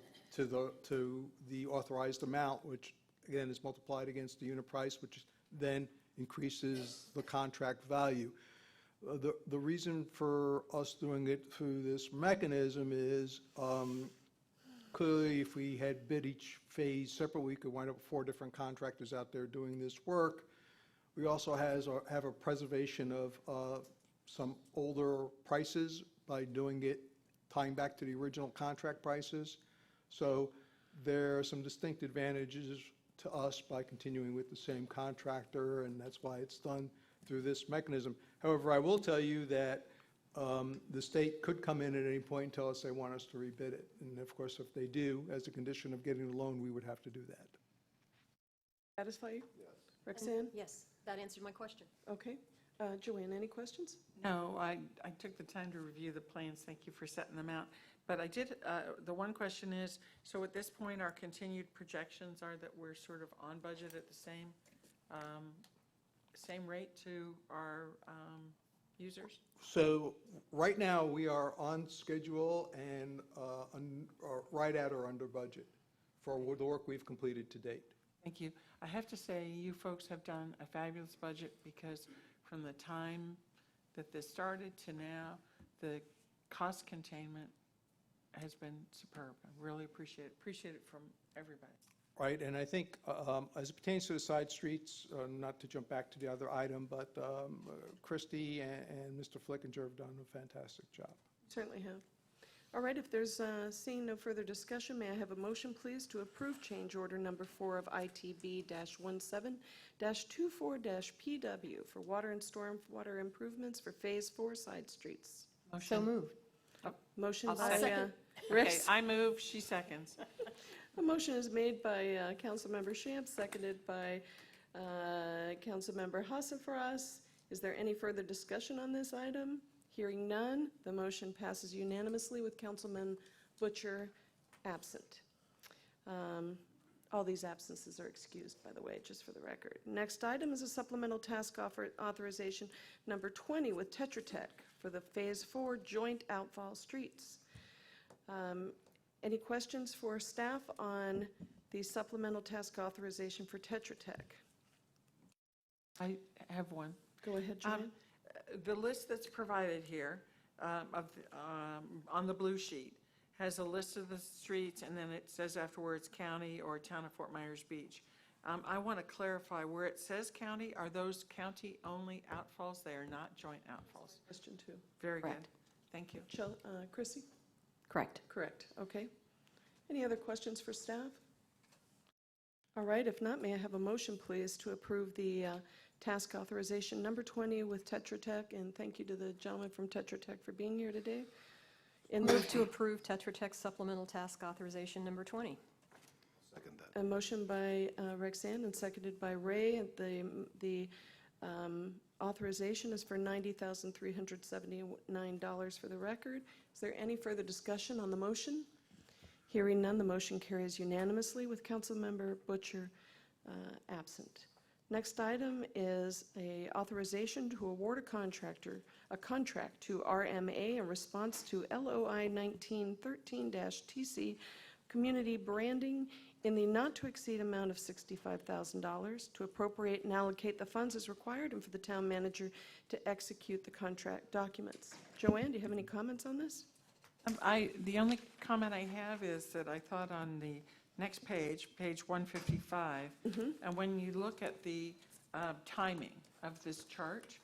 the authorized amount, which again is multiplied against the unit price, which then increases the contract value. The reason for us doing it through this mechanism is clearly if we had bid each phase separately, we could wind up with 4 different contractors out there doing this work. We also have a preservation of some older prices by doing it, tying back to the original contract prices. So there are some distinct advantages to us by continuing with the same contractor, and that's why it's done through this mechanism. However, I will tell you that the state could come in at any point and tell us they want us to rebid it. And of course, if they do, as a condition of getting the loan, we would have to do that. Satisfy you? Yes. Roxanne? Yes, that answered my question. Okay. Joanne, any questions? No, I took the time to review the plans. Thank you for setting them out. But I did, the one question is, so at this point, our continued projections are that we're sort of on budget at the same rate to our users? So right now, we are on schedule and right at or under budget for the work we've completed to date. Thank you. I have to say, you folks have done a fabulous budget because from the time that this started to now, the cost containment has been superb. I really appreciate it from everybody. Right, and I think as it pertains to the side streets, not to jump back to the other item, but Christie and Mr. Flickinger have done a fantastic job. Certainly have. All right, if there's seeing no further discussion, may I have a motion, please, to approve change order number 4 of ITB-17-24-PW for water and stormwater improvements for Phase 4 side streets. So moved. Motion I'll by second. Okay, Riss. I move, she seconds. A motion is made by Councilmember Shamp, seconded by Councilmember Hasselfras. Is there any further discussion on this item? Hearing none, the motion passes unanimously with Councilman Butcher absent. All these absences are excused, by the way, just for the record. Next item is a supplemental task authorization number 20 with Tetra Tech for the Phase 4 joint outfall streets. Any questions for staff on the supplemental task authorization for Tetra Tech? I have one. Go ahead, Joanne. The list that's provided here on the blue sheet has a list of the streets, and then it says afterwards county or town of Fort Myers Beach. I want to clarify, where it says county, are those county-only outfalls? They are not joint outfalls. Question 2. Very good. Correct. Thank you. Chrissy? Correct. Correct, okay. Any other questions for staff? All right, if not, may I have a motion, please, to approve the task authorization number 20 with Tetra Tech, and thank you to the gentleman from Tetra Tech for being here today. Move to approve Tetra Tech supplemental task authorization number 20. Second that. A motion by Roxanne and seconded by Ray. The authorization is for $90,379 for the record. Is there any further discussion on the motion? Hearing none, the motion carries unanimously with Councilmember Butcher absent. Next item is a authorization to award a contract to RMA in response to LOI 1913-TC Community Branding in the not-to-exceed amount of $65,000 to appropriate and allocate the funds as required and for the town manager to execute the contract documents. Joanne, do you have any comments on this? The only comment I have is that I thought on the next page, page 155, and when you look at the timing of this chart,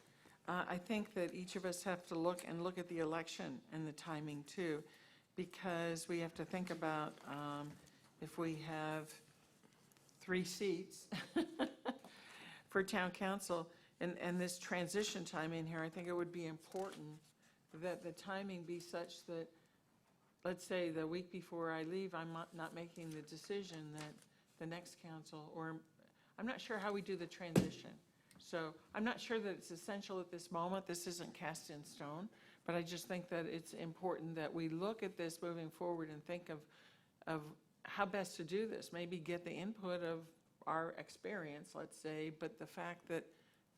I think that each of us have to look at the election and the timing too, because we have to think about if we have 3 seats for town council and this transition time in here, I think it would be important that the timing be such that, let's say, the week before I leave, I'm not making the decision that the next council, or I'm not sure how we do the transition. So I'm not sure that it's essential at this moment. This isn't cast in stone, but I just think that it's important that we look at this moving forward and think of how best to do this. Maybe get the input of our experience, let's say, but the fact that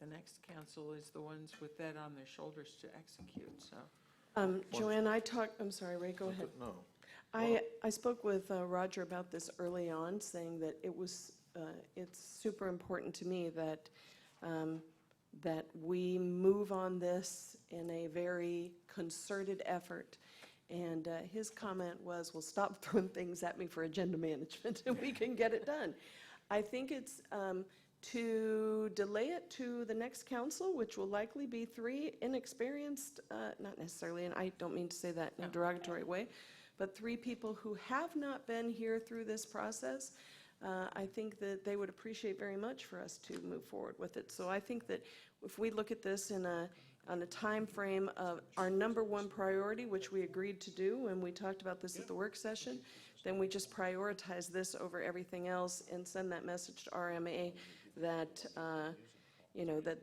the next council is the ones with that on their shoulders to execute, so. Joanne, I'm sorry, Ray, go ahead. No. I spoke with Roger about this early on, saying that it's super important to me that we move on this in a very concerted effort. And his comment was, well, stop throwing things at me for agenda management and we can get it done. I think it's to delay it to the next council, which will likely be 3 inexperienced, not necessarily, and I don't mean to say that in a derogatory way, but 3 people who have not been here through this process. I think that they would appreciate very much for us to move forward with it. So I think that if we look at this on a time frame of our #1 priority, which we agreed to do when we talked about this at the work session, then we just prioritize this over everything else and send that message to RMA that, that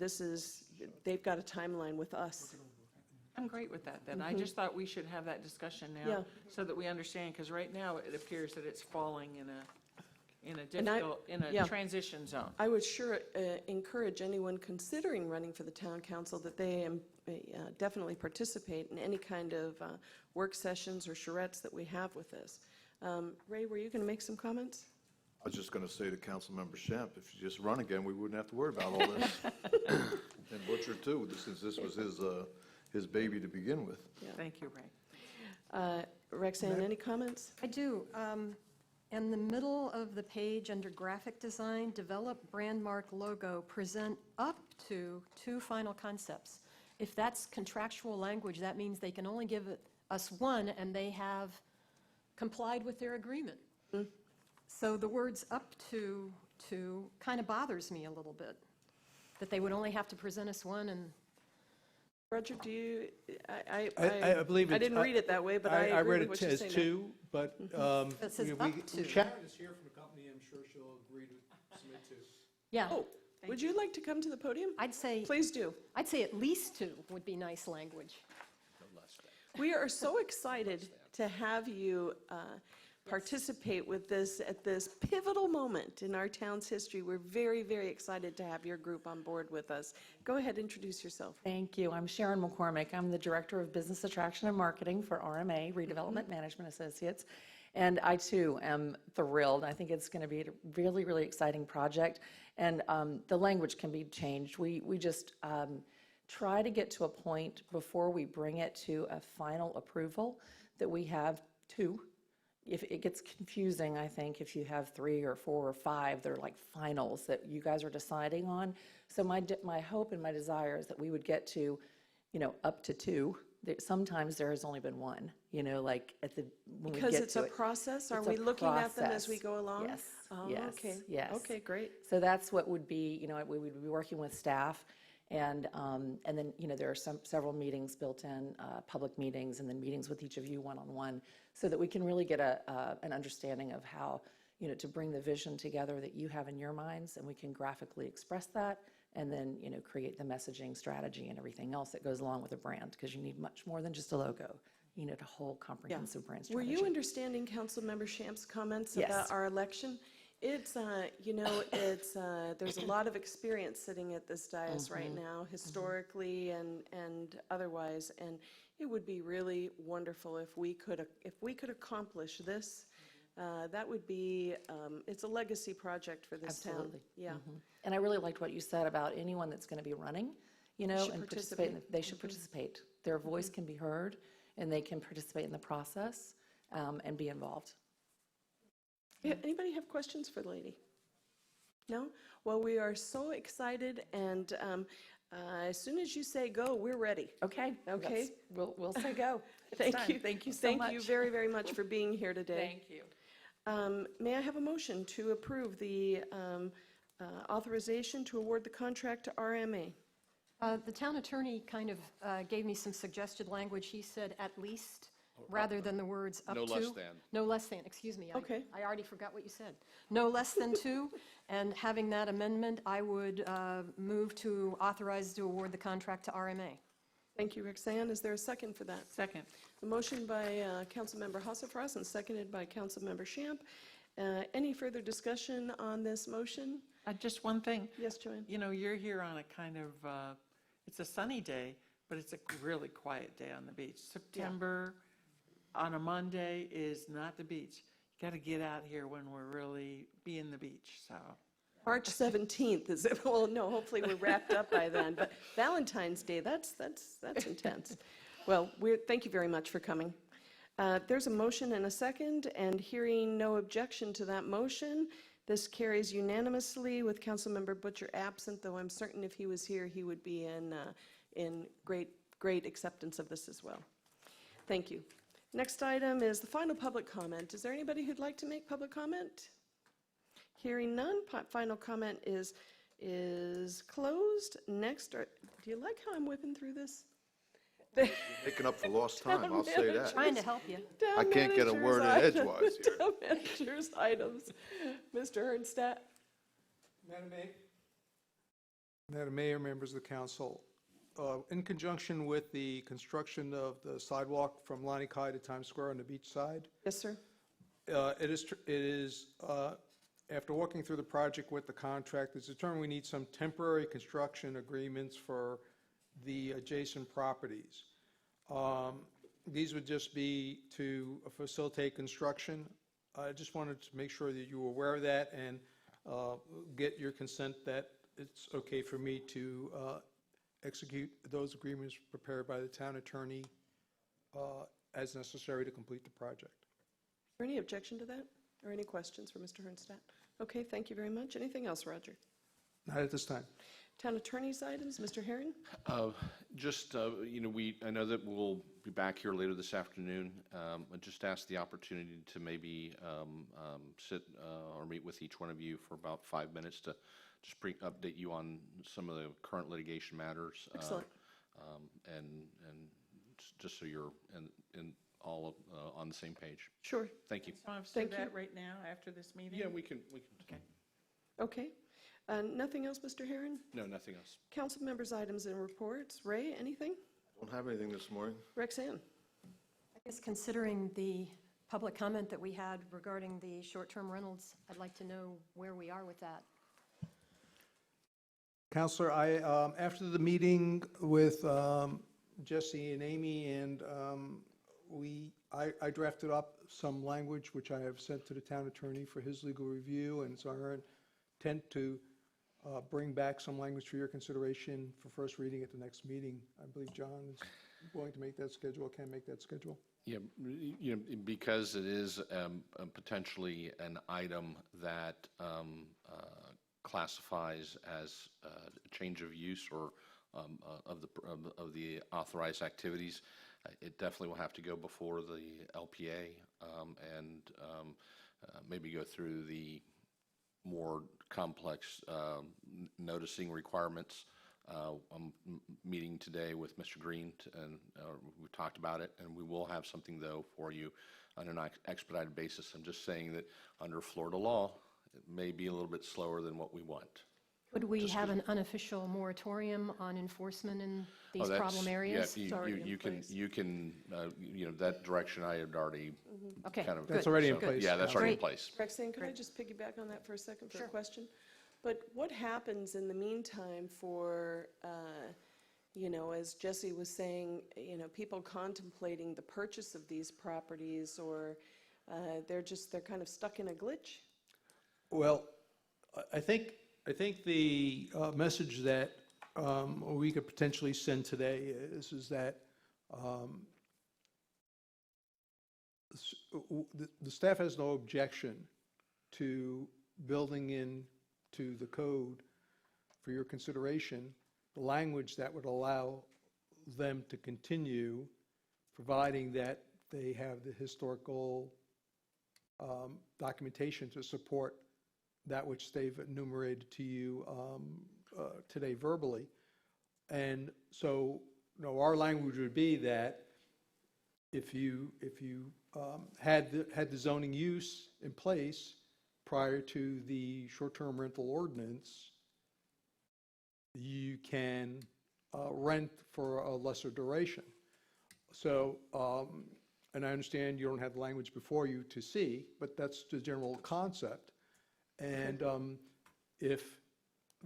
they've got a timeline with us. I'm great with that, then. I just thought we should have that discussion now, Yeah. so that we understand, because right now it appears that it's falling in a yeah. transition zone. I would sure encourage anyone considering running for the town council that they definitely participate in any kind of work sessions or charrettes that we have with this. Ray, were you going to make some comments? I was just going to say to Councilmember Shamp, if you just run again, we wouldn't have to worry about all this. And Butcher too, since this was his baby to begin with. Yeah. Thank you, Ray. Rexanne, any comments? I do. In the middle of the page, under graphic design, develop brand mark logo, present up to 2 final concepts. If that's contractual language, that means they can only give us 1, and they have complied with their agreement. So the words "up to" kind of bothers me a little bit, that they would only have to present us 1 and. Roger, do you, I believe I it's. didn't read it that way, but I I agree read with it what you're as saying. 2, but. It says we- up to. Sharon is here from the company, I'm sure she'll agree to submit to. Yeah, Oh, would you like to come to the podium? I'd say Please do. at least 2 would be nice language. We are so excited to have you participate with this at this pivotal moment in our town's history. We're very, very excited to have your group on board with us. Go ahead, introduce yourself. Thank you. I'm Sharon McCormick. I'm the Director of Business Attraction and Marketing for RMA, Redevelopment Management Associates. And I, too, am thrilled. I think it's going to be a really, really exciting project. And the language can be changed. We just try to get to a point before we bring it to a final approval that we have 2. If it gets confusing, I think, if you have 3 or 4 or 5, they're like finals that you guys are deciding on. So my hope and my desire is that we would get to, up to 2. Sometimes there has only been 1, like at the, when we get to it. Because it's a process? Are It's a we looking at them as we process. go along? Yes, Oh, yes, okay. yes. Okay, great. So that's what would be, we would be working with staff, and then, there are several meetings built in, public meetings, and then meetings with each of you one-on-one, so that we can really get an understanding of how, to bring the vision together that you have in your minds, and we can graphically express that, and then, create the messaging strategy and everything else that goes along with a brand, because you need much more than just a logo. You need a whole comprehensive brand Were strategy. you understanding Councilmember Shamp's comments Yes. about our election? It's, there's a lot of experience sitting at this dais right now, historically and otherwise, and it would be really wonderful if we could accomplish this. That would be, it's a legacy project for this town. Absolutely. Yeah. And I really liked what you said about anyone that's going to be running, Should and participate. They should participate. Their voice can be heard, and they can participate in the process and be involved. Yeah, anybody have questions for the lady? No? Well, we are so excited, and as soon as you say go, we're ready. Okay. Okay. We'll say go. It's Thank done. you. Thank you so much. Thank you very, very much for being here today. Thank you. May I have a motion to approve the authorization to award the contract to RMA? The town attorney kind of gave me some suggested language. He said at least, rather than the words up to. No less than. No less than, excuse me. Okay. I already forgot what you said. No less than two, and having that amendment, I would move to authorize to award the contract to RMA. Thank you, Roxanne. Is there a second for that? Second. A motion by Councilmember Hossafras and seconded by Councilmember Shamp. Any further discussion on this motion? Just one thing. Yes, Joanne? You're here on a kind of, it's a sunny day, but it's a really quiet day on the beach. September on a Monday is not the beach. You got to get out here when we're really being the beach, so. March 17th is it? Well, no, hopefully we're wrapped up by then. But Valentine's Day, that's intense. Well, thank you very much for coming. There's a motion and a second, and hearing no objection to that motion, this carries unanimously with Councilmember Butcher absent, though I'm certain if he was here, he would be in great acceptance of this as well. Thank you. Next item is the final public comment. Is there anybody who'd like to make public comment? Hearing none, final comment is closed. Next, do you like how I'm whipping through this? Making up for lost time, I'll say that. Trying to help you. I can't get a word in edgewise here. Town manager's items. Mr. Ernstadt? Madam Mayor, members of the council, in conjunction with the construction of the sidewalk from Lani Kai to Times Square on the beach side, Yes, sir. it is after walking through the project with the contract, it's determined we need some temporary construction agreements for the adjacent properties. These would just be to facilitate construction. I just wanted to make sure that you were aware of that and get your consent that it's okay for me to execute those agreements prepared by the town attorney as necessary to complete the project. Is there any objection to that? Or any questions for Mr. Ernstadt? Okay, thank you very much. Anything else, Roger? Not at this time. Town attorney's items, Mr. Herron? I know that we'll be back here later this afternoon. I just asked the opportunity to maybe sit or meet with each one of you for about 5 minutes to just update you on some of the current litigation matters. Excellent. And just so you're all on the same page. Sure. Thank you. So I've Thank said you. that right now after this meeting? Yeah, we can. Okay. Nothing else, Mr. Herron? No, nothing else. Council members' items and reports. Ray, anything? Don't have anything this morning. Roxanne? I guess considering the public comment that we had regarding the short-term rentals, I'd like to know where we are with that. Counselor, after the meeting with Jesse and Amy, and I drafted up some language which I have sent to the town attorney for his legal review, and it's our intent to bring back some language for your consideration for first reading at the next meeting. I believe John is willing to make that schedule, can make that schedule. Yeah, because it is potentially an item that classifies as a change of use or of the authorized activities. It definitely will have to go before the LPA and maybe go through the more complex noticing requirements. I'm meeting today with Mr. Green, and we talked about it, and we will have something, though, for you on an expedited basis. I'm just saying that under Florida law, it may be a little bit slower than what we want. Could we have an unofficial moratorium on enforcement in these that's- problem areas? Yeah, It's already in you can, place. that direction I had already Okay, kind of. That's good. already in so, place. Yeah, that's already in Great. place. Roxanne, could I just piggyback on that for a second for a Sure. question? But what happens in the meantime for, as Jesse was saying, people contemplating the purchase of these properties, or they're kind of stuck in a glitch? Well, I think the message that we could potentially send today is that the staff has no objection to building into the code for your consideration the language that would allow them to continue, providing that they have the historical documentation to support that which they've enumerated to you today verbally. And so, our language would be that if you had the zoning use in place prior to the short-term rental ordinance, you can rent for a lesser duration. So, and I understand you don't have the language before you to see, but that's the general concept. And if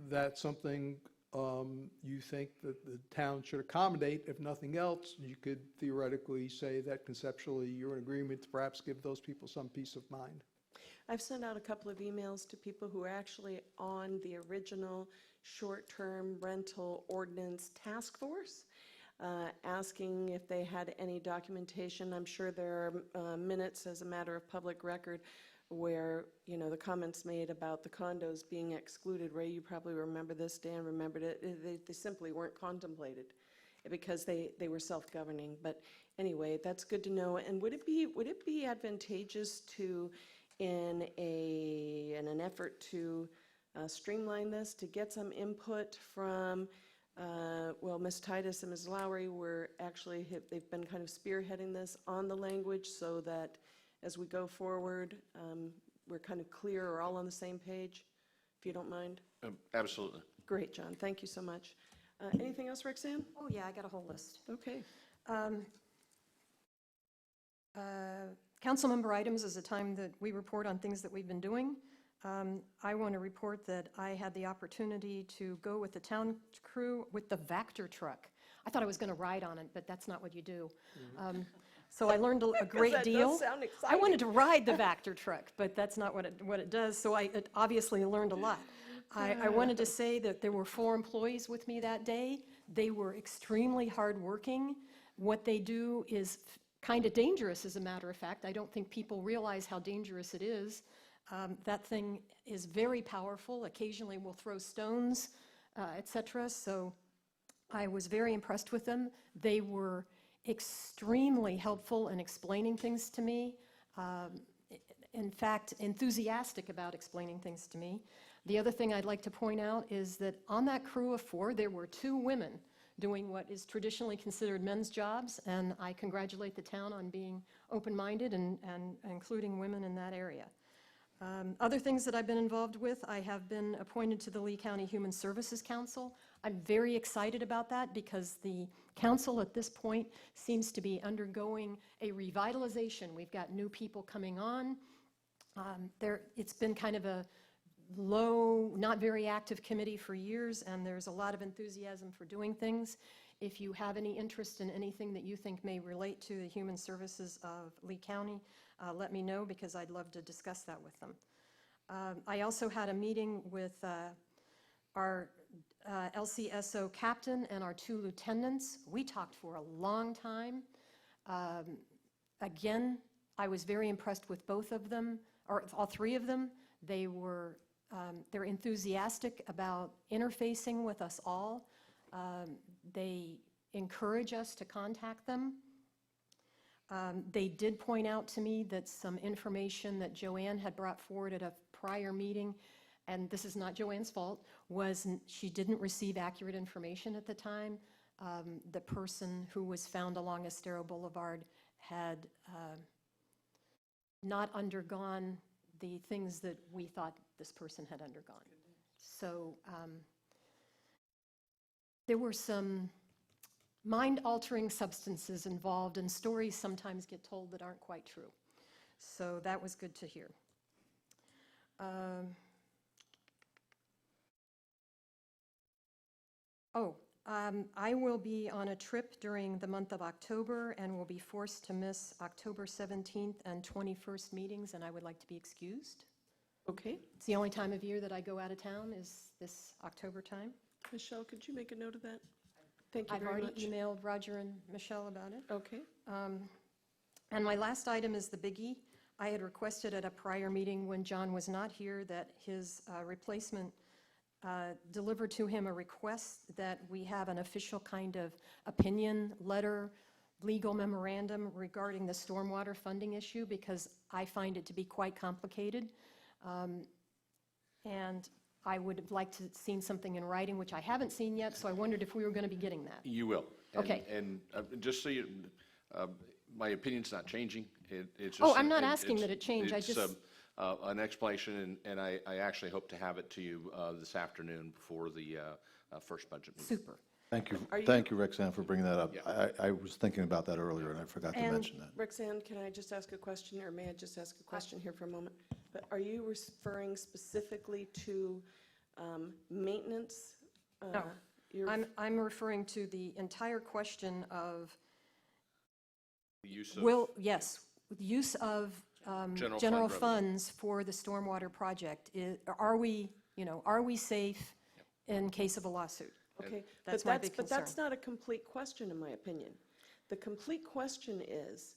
that's something you think that the town should accommodate, if nothing else, you could theoretically say that conceptually you're in agreement to perhaps give those people some peace of mind. I've sent out a couple of emails to people who are actually on the original short-term rental ordinance task force, asking if they had any documentation. I'm sure there are minutes as a matter of public record where, the comments made about the condos being excluded. Ray, you probably remember this, Dan remembered it. They simply weren't contemplated because they were self-governing. But anyway, that's good to know. And would it be advantageous to, in an effort to streamline this, to get some input from, Ms. Titus and Ms. Lowry they've been kind of spearheading this on the language so that as we go forward, we're kind of clear or all on the same page, if you don't mind? Absolutely. Great, John, thank you so much. Anything else, Roxanne? Oh, yeah, I got a whole list. Okay. Council member items is a time that we report on things that we've been doing. I want to report that I had the opportunity to go with the town crew with the Vector truck. I thought I was going to ride on it, but that's not what you do. So I learned a great That does deal. sound I exciting. wanted to ride the Vector truck, but that's not what it does. So I obviously learned a lot. I wanted to say that there were 4 employees with me that day. They were extremely hardworking. What they do is kind of dangerous, as a matter of fact. I don't think people realize how dangerous it is. That thing is very powerful. Occasionally we'll throw stones, etc. So I was very impressed with them. They were extremely helpful in explaining things to me. In fact, enthusiastic about explaining things to me. The other thing I'd like to point out is that on that crew of 4, there were 2 women doing what is traditionally considered men's jobs, and I congratulate the town on being open-minded and including women in that area. Other things that I've been involved with, I have been appointed to the Lee County Human Services Council. I'm very excited about that because the council at this point seems to be undergoing a revitalization. We've got new people coming on. It's been kind of a low, not very active committee for years, and there's a lot of enthusiasm for doing things. If you have any interest in anything that you think may relate to the human services of Lee County, let me know because I'd love to discuss that with them. I also had a meeting with our LCSO captain and our 2 lieutenants. We talked for a long time. Again, I was very impressed with both of them, or all 3 of them. They're enthusiastic about interfacing with us all. They encourage us to contact them. They did point out to me that some information that Joanne had brought forward at a prior meeting, and this is not Joanne's fault, was she didn't receive accurate information at the time. The person who was found along Estero Boulevard had not undergone the things that we thought this person had undergone. So there were some mind-altering substances involved, and stories sometimes get told that aren't quite true. So that was good to hear. I will be on a trip during the month of October and will be forced to miss October 17th and 21st meetings, and I would like to be excused. Okay. It's the only time of year that I go out of town is this October time. Michelle, could you make a note of that? Thank you I've very already much. emailed Roger and Michelle about it. Okay. And my last item is the biggie. I had requested at a prior meeting when John was not here that his replacement deliver to him a request that we have an official kind of opinion letter, legal memorandum regarding the stormwater funding issue, because I find it to be quite complicated. And I would have liked to have seen something in writing, which I haven't seen yet, so I wondered if we were going to be getting that. You will. Okay. And just so you, my opinion's not changing. It's Oh, just- I'm not asking that it change. I it's, just- an explanation, and I actually hope to have it to you this afternoon before the first budget meeting. Super. Thank you, Are you- thank you, Roxanne, for bringing that up. Yeah. I was thinking about that earlier, and I forgot to And- mention that. Roxanne, can I just ask a question, or may I just ask a question here for a moment? But are you referring specifically to maintenance? No. You're- I'm referring to the entire question of The use of. yes, use of General general fund revenue. funds for the stormwater project. Are we safe in case of a lawsuit? Okay, That's but my big but that's concern. not a complete question, in my opinion. The complete question is,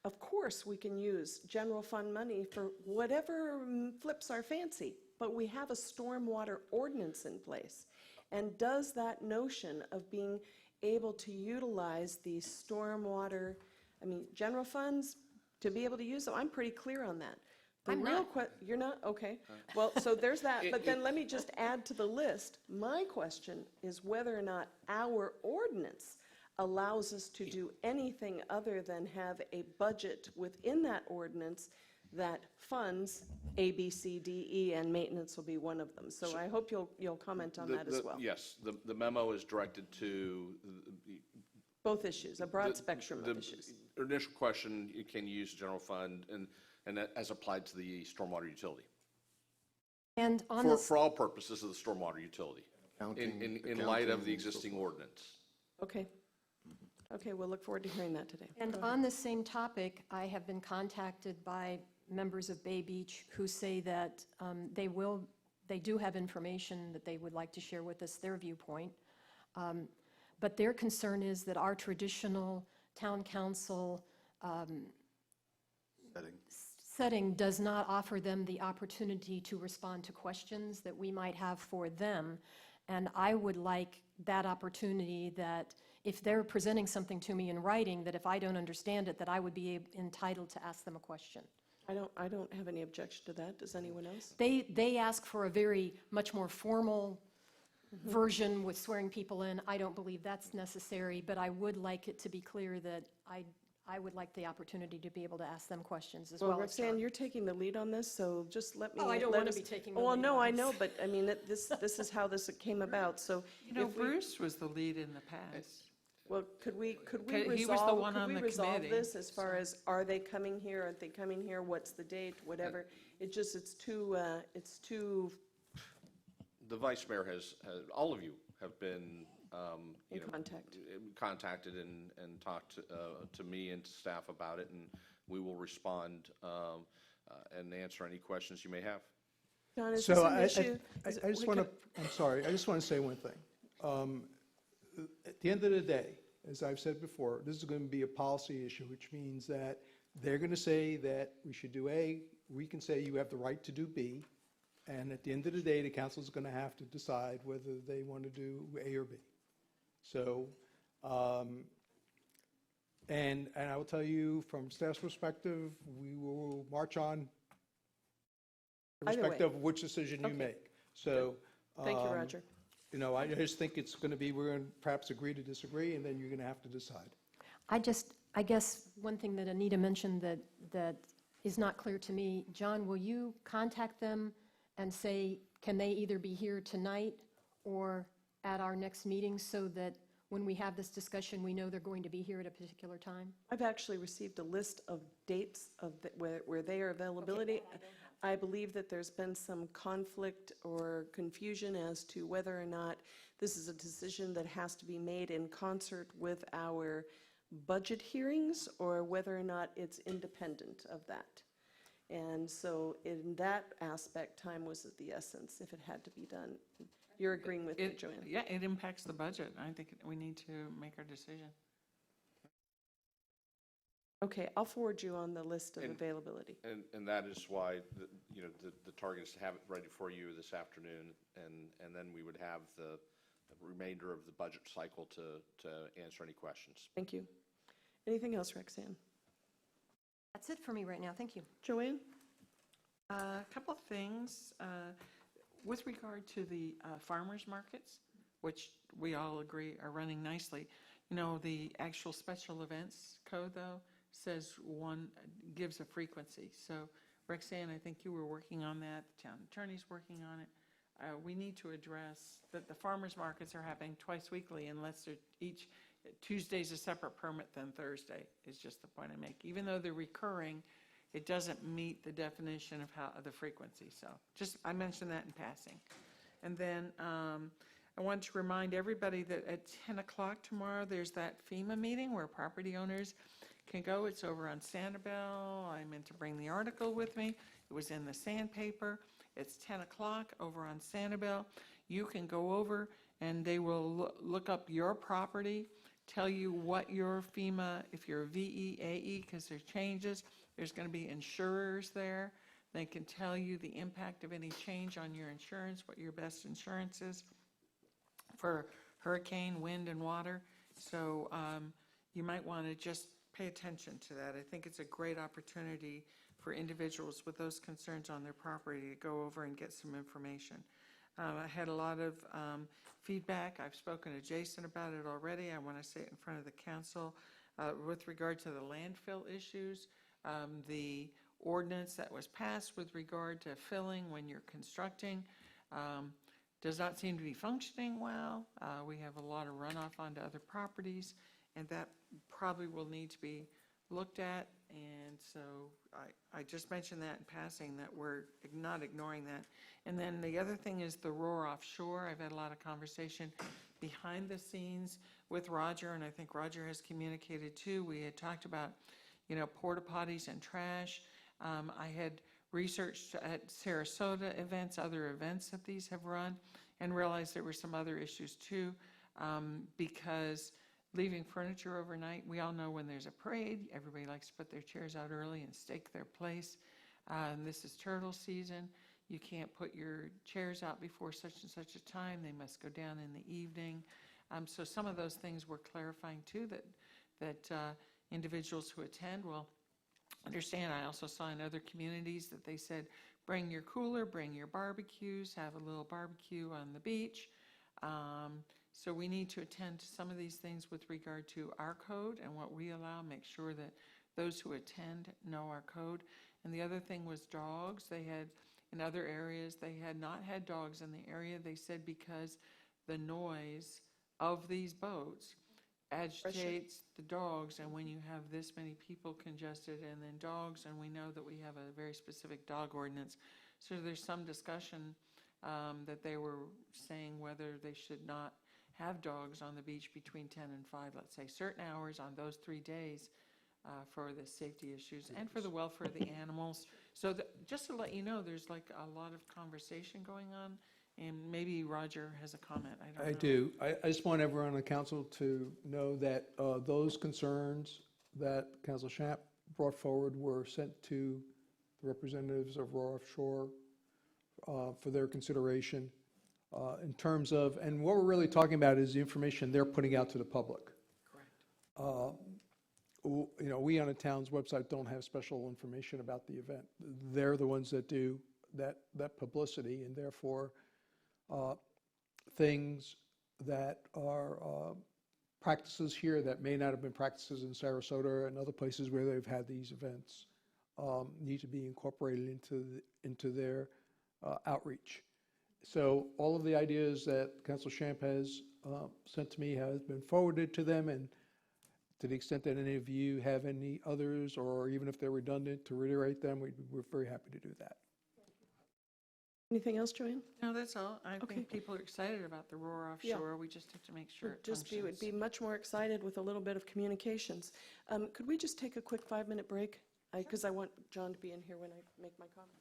of course, we can use general fund money for whatever flips our fancy, but we have a stormwater ordinance in place. And does that notion of being able to utilize the stormwater, general funds, to be able to use them, I'm pretty clear on that. The I'm real not. You're not? Okay. Well, so there's that, but then let me just add to the list. My question is whether or not our ordinance allows us to do anything other than have a budget within that ordinance that funds A, B, C, D, E, and maintenance will be one of them. So I hope you'll comment on that as well. Yes, the memo is directed to Both issues, a broad spectrum of issues. The initial question, you can use general fund and that as applied to the stormwater utility. And on For this, all purposes of the stormwater utility, Accounting- in light of accounting the and so existing forth. ordinance. Okay. Okay, we'll look forward to hearing that today. and on the same topic, I have been contacted by members of Bay Beach who say that they do have information that they would like to share with us, their viewpoint. But their concern is that our traditional town council Setting. setting does not offer them the opportunity to respond to questions that we might have for them. And I would like that opportunity, that if they're presenting something to me in writing, that if I don't understand it, that I would be entitled to ask them a question. I don't have any objection to that. Does anyone else? They ask for a very much more formal version with swearing people in. I don't believe that's necessary, but I would like it to be clear that I would like the opportunity to be able to ask them questions as well Well, as Roxanne, John. you're taking the lead on this, so just let me. Oh, I don't let wanna us- be taking the Well, lead no, on I this. know, but I mean, this is how this came about, so. You know, if we- Bruce was the lead in the past. Well, could we He was the one on the resolve committee, this as far as, are they coming here, aren't they coming here, what's the date, whatever? It's too, The vice mayor has, all of you have been, In contact. contacted and talked to me and to staff about it, and we will respond and answer any questions you may have. John, is this So an I issue? Is it- just we want to, could- I'm sorry, I just want to say one thing. At the end of the day, as I've said before, this is going to be a policy issue, which means that they're going to say that we should do A, we can say you have the right to do B, and at the end of the day, the council's going to have to decide whether they want to do A or B. So, and I will tell you, from staff's perspective, we will march on Either way. irrespective of which decision you Okay. make. So. Thank you, um, Roger. You know, I just think it's going to be, we're going to perhaps agree to disagree, and then you're going to have to decide. I guess one thing that Anita mentioned that is not clear to me, John, will you contact them and say, can they either be here tonight or at our next meeting so that when we have this discussion, we know they're going to be here at a particular time? I've actually received a list of dates where they are availability. I believe that there's been some conflict or confusion as to whether or not this is a decision that has to be made in concert with our budget hearings, or whether or not it's independent of that. And so in that aspect, time was of the essence if it had to be done. You're agreeing with me, Joanne? Yeah, it impacts the budget. I think we need to make our decision. Okay, I'll forward you on the list of And- availability. And that is why, the target is to have it ready for you this afternoon, and then we would have the remainder of the budget cycle to answer any questions. Thank you. Anything else, Roxanne? That's it for me right now. Thank you. Joanne? A couple of things. With regard to the farmers markets, which we all agree are running nicely, the actual special events code, though, says gives a frequency. So, Roxanne, I think you were working on that. The town attorney's working on it. We need to address that the farmers markets are happening twice weekly unless they're each Tuesday's a separate permit than Thursday, is just the point I make. Even though they're recurring, it doesn't meet the definition of the frequency. So I mentioned that in passing. And then I want to remind everybody that at 10 o'clock tomorrow, there's that FEMA meeting where property owners can go. It's over on Sanibel. I meant to bring the article with me. It was in the Sandpaper. It's 10 o'clock over on Sanibel. You can go over and they will look up your property, tell you what your FEMA, if you're a VEAE, because there's changes, there's going to be insurers there. They can tell you the impact of any change on your insurance, what your best insurance is for hurricane, wind, and water. So you might want to just pay attention to that. I think it's a great opportunity for individuals with those concerns on their property to go over and get some information. I had a lot of feedback. I've spoken to Jason about it already. I want to say it in front of the council. With regard to the landfill issues, the ordinance that was passed with regard to filling when you're constructing does not seem to be functioning well. We have a lot of runoff onto other properties, and that probably will need to be looked at. And so I just mentioned that in passing, that we're not ignoring that. And then the other thing is the Roar Offshore. I've had a lot of conversation behind the scenes with Roger, and I think Roger has communicated too. We had talked about, porta potties and trash. I had researched at Sarasota events, other events that these have run, and realized there were some other issues too, because leaving furniture overnight, we all know when there's a parade, everybody likes to put their chairs out early and stake their place. And this is turtle season. You can't put your chairs out before such and such a time. They must go down in the evening. So some of those things we're clarifying too, that individuals who attend will understand. I also saw in other communities that they said, bring your cooler, bring your barbecues, have a little barbecue on the beach. So we need to attend to some of these things with regard to our code and what we allow, make sure that those who attend know our code. And the other thing was dogs. They had, in other areas, they had not had dogs in the area. They said because the noise of these boats agitates the dogs, and when you have this many people congested and then dogs, and we know that we have a very specific dog ordinance. So there's some discussion that they were saying whether they should not have dogs on the beach between 10 and 5, let's say, certain hours on those 3 days for the safety issues and for the welfare of the animals. So just to let you know, there's like a lot of conversation going on, and maybe Roger has a comment. I don't know. I do. I just want everyone on the council to know that those concerns that Council Shamp brought forward were sent to the representatives of Roar Offshore for their consideration. In terms of, and what we're really talking about is the information they're putting out to the public. Correct. We on the town's website don't have special information about the event. They're the ones that do that publicity, and therefore things that are practices here that may not have been practices in Sarasota and other places where they've had these events need to be incorporated into their outreach. So all of the ideas that Council Shamp has sent to me has been forwarded to them, and to the extent that any of you have any others, or even if they're redundant, to reiterate them, we're very happy to do that. Anything else, Joanne? No, that's all. I Okay. think people are excited about the Roar Yeah. offshore. We just have to make sure it Would be much more excited with a little bit of communications. Could we just take a quick 5-minute break? Because I want John to be in here when I make my comment.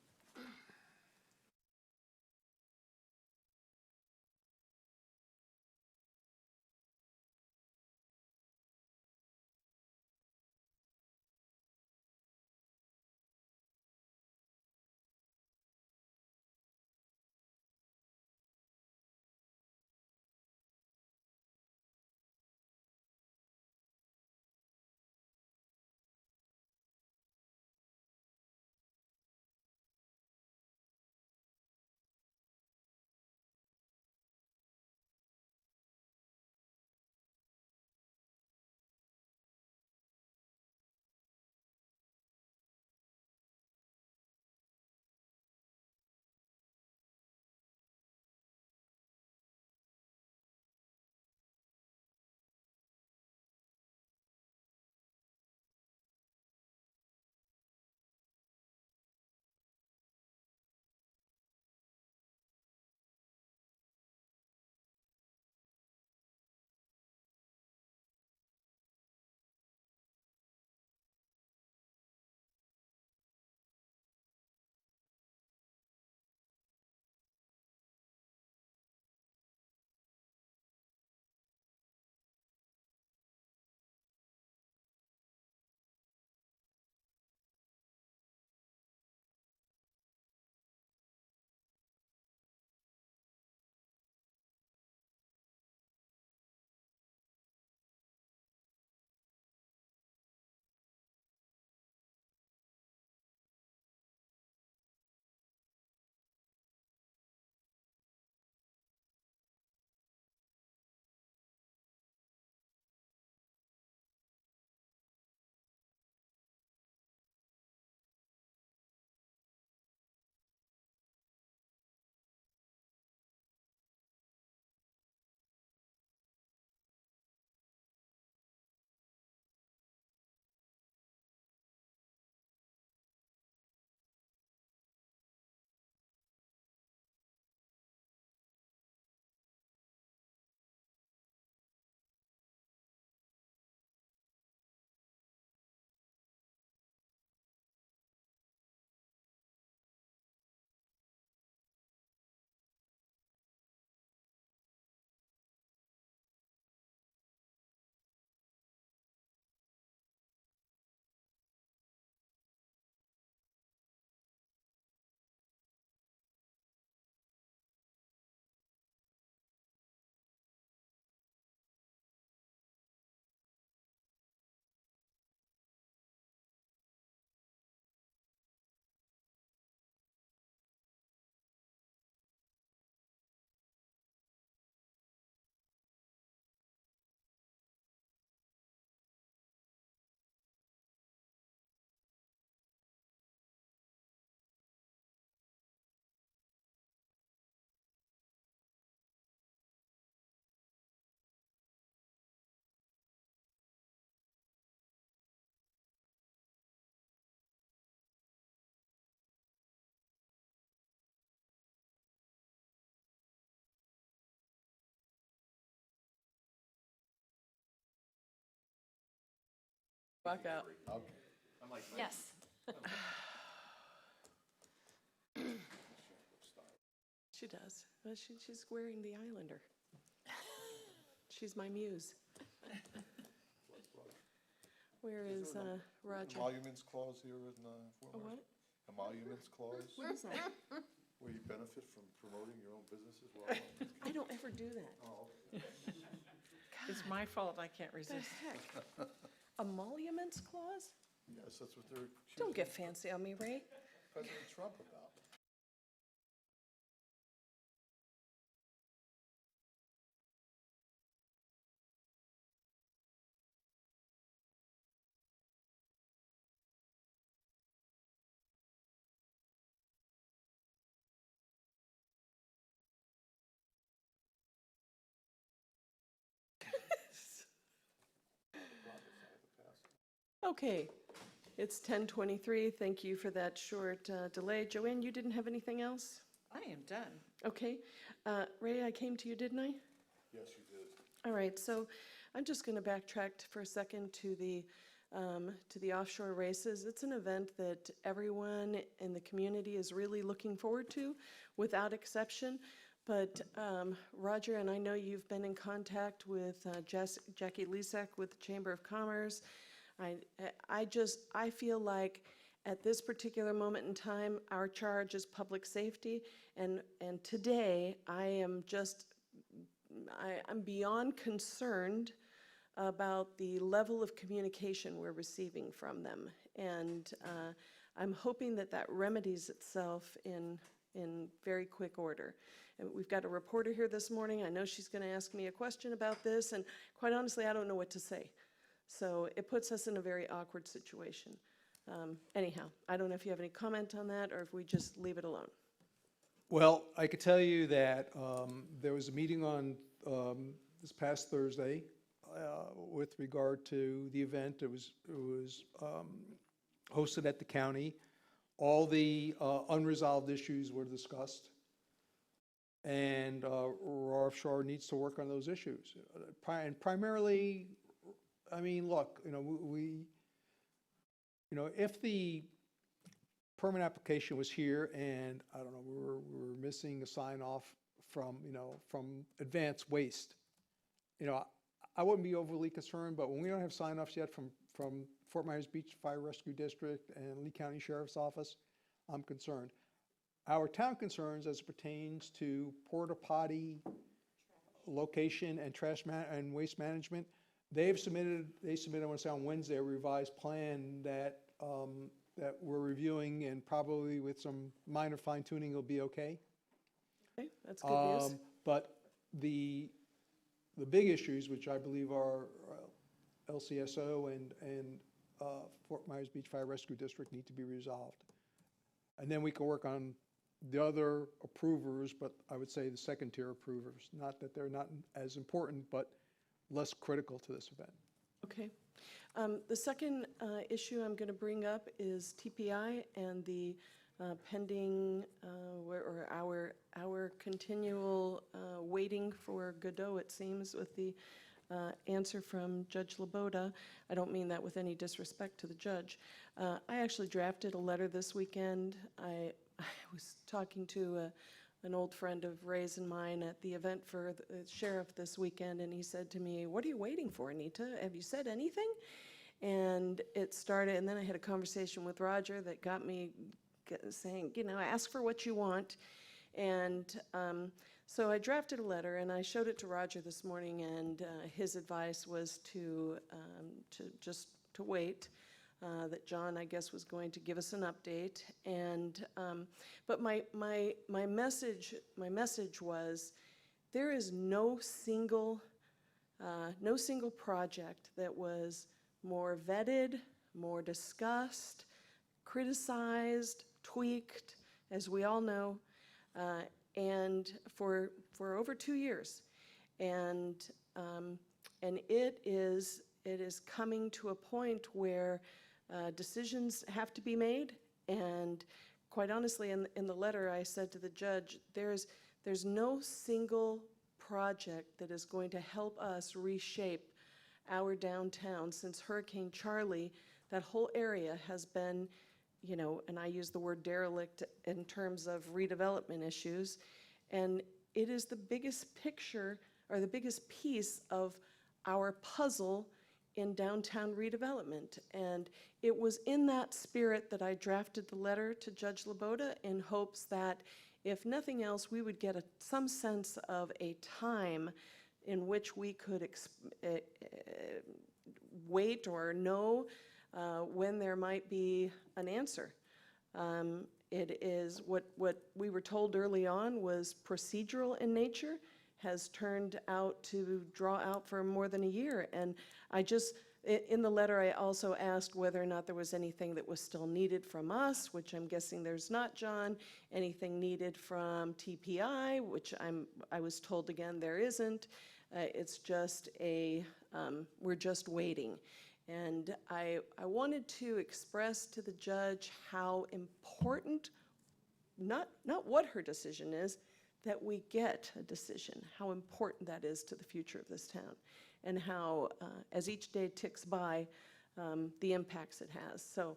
Walk out. Yes. She does. She's wearing the Islander. She's my muse. Where is Roger? Emoluments clause here in Fort A Myers? what? Emoluments clause, What is that? where you benefit from promoting your own businesses while. I don't ever do that. It's my fault I can't What the resist. heck? Emoluments clause? Yes, that's what they're Don't accusing get fancy on me, Ray. President Trump about. Okay, it's 10:23. Thank you for that short delay. Joanne, you didn't have anything else? I am done. Okay. Ray, I came to you, didn't I? Yes, you did. All right, so I'm just going to backtrack for a second to the offshore races. It's an event that everyone in the community is really looking forward to, without exception. But Roger, and I know you've been in contact with Jackie Lisak with the Chamber of Commerce. I feel like at this particular moment in time, our charge is public safety, and today I'm beyond concerned about the level of communication we're receiving from them, and I'm hoping that remedies itself in very quick order. And we've got a reporter here this morning. I know she's going to ask me a question about this, and quite honestly, I don't know what to say. So it puts us in a very awkward situation. Anyhow, I don't know if you have any comment on that, or if we just leave it alone. Well, I could tell you that there was a meeting on this past Thursday with regard to the event. It was hosted at the county. All the unresolved issues were discussed, and Offshore needs to work on those issues. And primarily, I mean, look, if the permit application was here and, I don't know, we were missing a sign off from Advanced Waste, I wouldn't be overly concerned, but when we don't have sign offs yet from Fort Myers Beach Fire Rescue District and Lee County Sheriff's Office, I'm concerned. Our town concerns as it pertains to porta potty location and trash and waste management, they submitted, I want to say on Wednesday, a revised plan that we're reviewing, and probably with some minor fine tuning it'll be okay. Okay, that's good news. But the big issues, which I believe are LCSO and Fort Myers Beach Fire Rescue District, need to be resolved. And then we can work on the other approvers, but I would say the second tier approvers. Not that they're not as important, but less critical to this event. Okay. The second issue I'm going to bring up is TPI and the pending, or our continual waiting for Godot, it seems, with the answer from Judge Laboda. I don't mean that with any disrespect to the judge. I actually drafted a letter this weekend. I was talking to an old friend of Ray's and mine at the event for the sheriff this weekend, and he said to me, "What are you waiting for, Anita? Have you said anything?" And it started, and then I had a conversation with Roger that got me saying, ask for what you want. And so I drafted a letter, and I showed it to Roger this morning, and his advice was to wait. That John, I guess, was going to give us an update, and but my message was, there is no single project that was more vetted, more discussed, criticized, tweaked, as we all know, and for over 2 years, and it is coming to a point where decisions have to be made, and quite honestly, in the letter I said to the judge, there's no single project that is going to help us reshape our downtown. Since Hurricane Charlie, that whole area has been, and I use the word derelict in terms of redevelopment issues, and it is the biggest picture, or the biggest piece of our puzzle in downtown redevelopment. And it was in that spirit that I drafted the letter to Judge Laboda, in hopes that, if nothing else, we would get some sense of a time in which we could wait or know when there might be an answer. It is what we were told early on was procedural in nature, has turned out to draw out for more than a year. And in the letter, I also asked whether or not there was anything that was still needed from us, which I'm guessing there's not, John. Anything needed from TPI, which I was told again there isn't. It's just we're just waiting. And I wanted to express to the judge how important, not what her decision is, that we get a decision, how important that is to the future of this town, and how, as each day ticks by, the impacts it has. So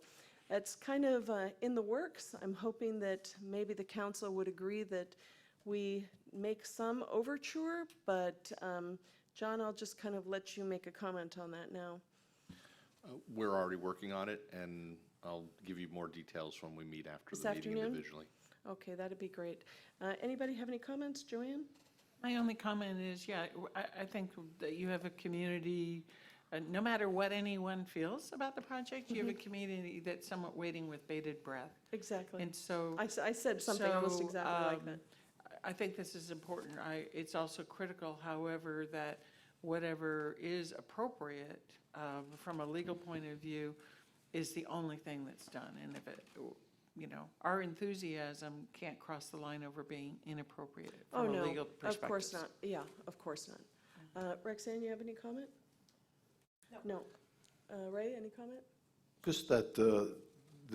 it's kind of in the works. I'm hoping that maybe the council would agree that we make some overture, but John, I'll just kind of let you make a comment on that now. We're already working on it, and I'll give you more details when we meet after This the meeting afternoon? individually. Okay, that'd be great. Anybody have any comments? Joanne? My only comment is, yeah, I think that you have a community, no matter what anyone feels about the project, you have a community that's somewhat waiting with bated breath. Exactly. And so. I said something almost so, exactly like that. I think this is important. It's also critical, however, that whatever is appropriate from a legal point of view is the only thing that's done. And if it, our enthusiasm can't cross the line over being inappropriate from a legal perspective. Of course not. Yeah, of course not. Roxanne, you have any comment? No. Ray, any comment? Just that the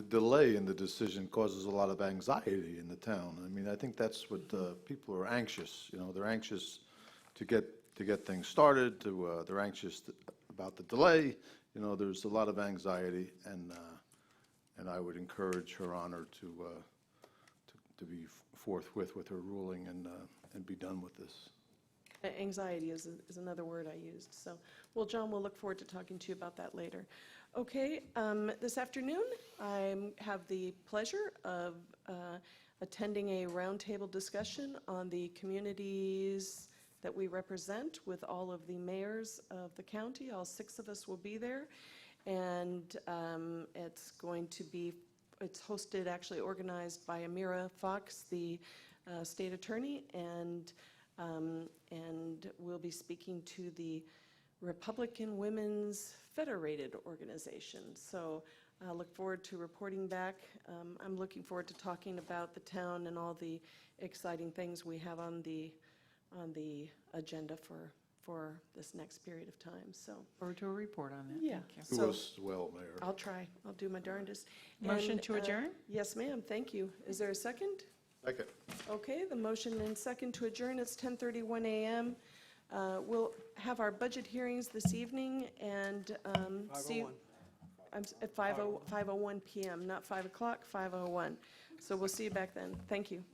delay in the decision causes a lot of anxiety in the town. I mean, I think that's what people are anxious, they're anxious to get things started, they're anxious about the delay. There's a lot of anxiety, and I would encourage Her Honor to be forthwith with her ruling and be done with this. Anxiety is another word I used. So, well, John, we'll look forward to talking to you about that later. Okay, this afternoon, I have the pleasure of attending a roundtable discussion on the communities that we represent with all of the mayors of the county. All 6 of us will be there. And it's going to be, it's hosted, actually organized by Amira Fox, the state attorney, and we'll be speaking to the Republican Women's Federated Organization. So I look forward to reporting back. I'm looking forward to talking about the town and all the exciting things we have on the agenda for this next period of time. So Forward to a report on that. yeah, Thank you. Do so us well, Mayor. I'll try. I'll do my darndest. Motion And, to adjourn? Yes, ma'am. Thank you. Is there a second? Second. Okay, the motion and second to adjourn. It's 10:31 a.m. We'll have our budget hearings this evening and see. 5:01. At 5:01 p.m., not 5 o'clock, 5:01. So we'll see you back then. Thank you.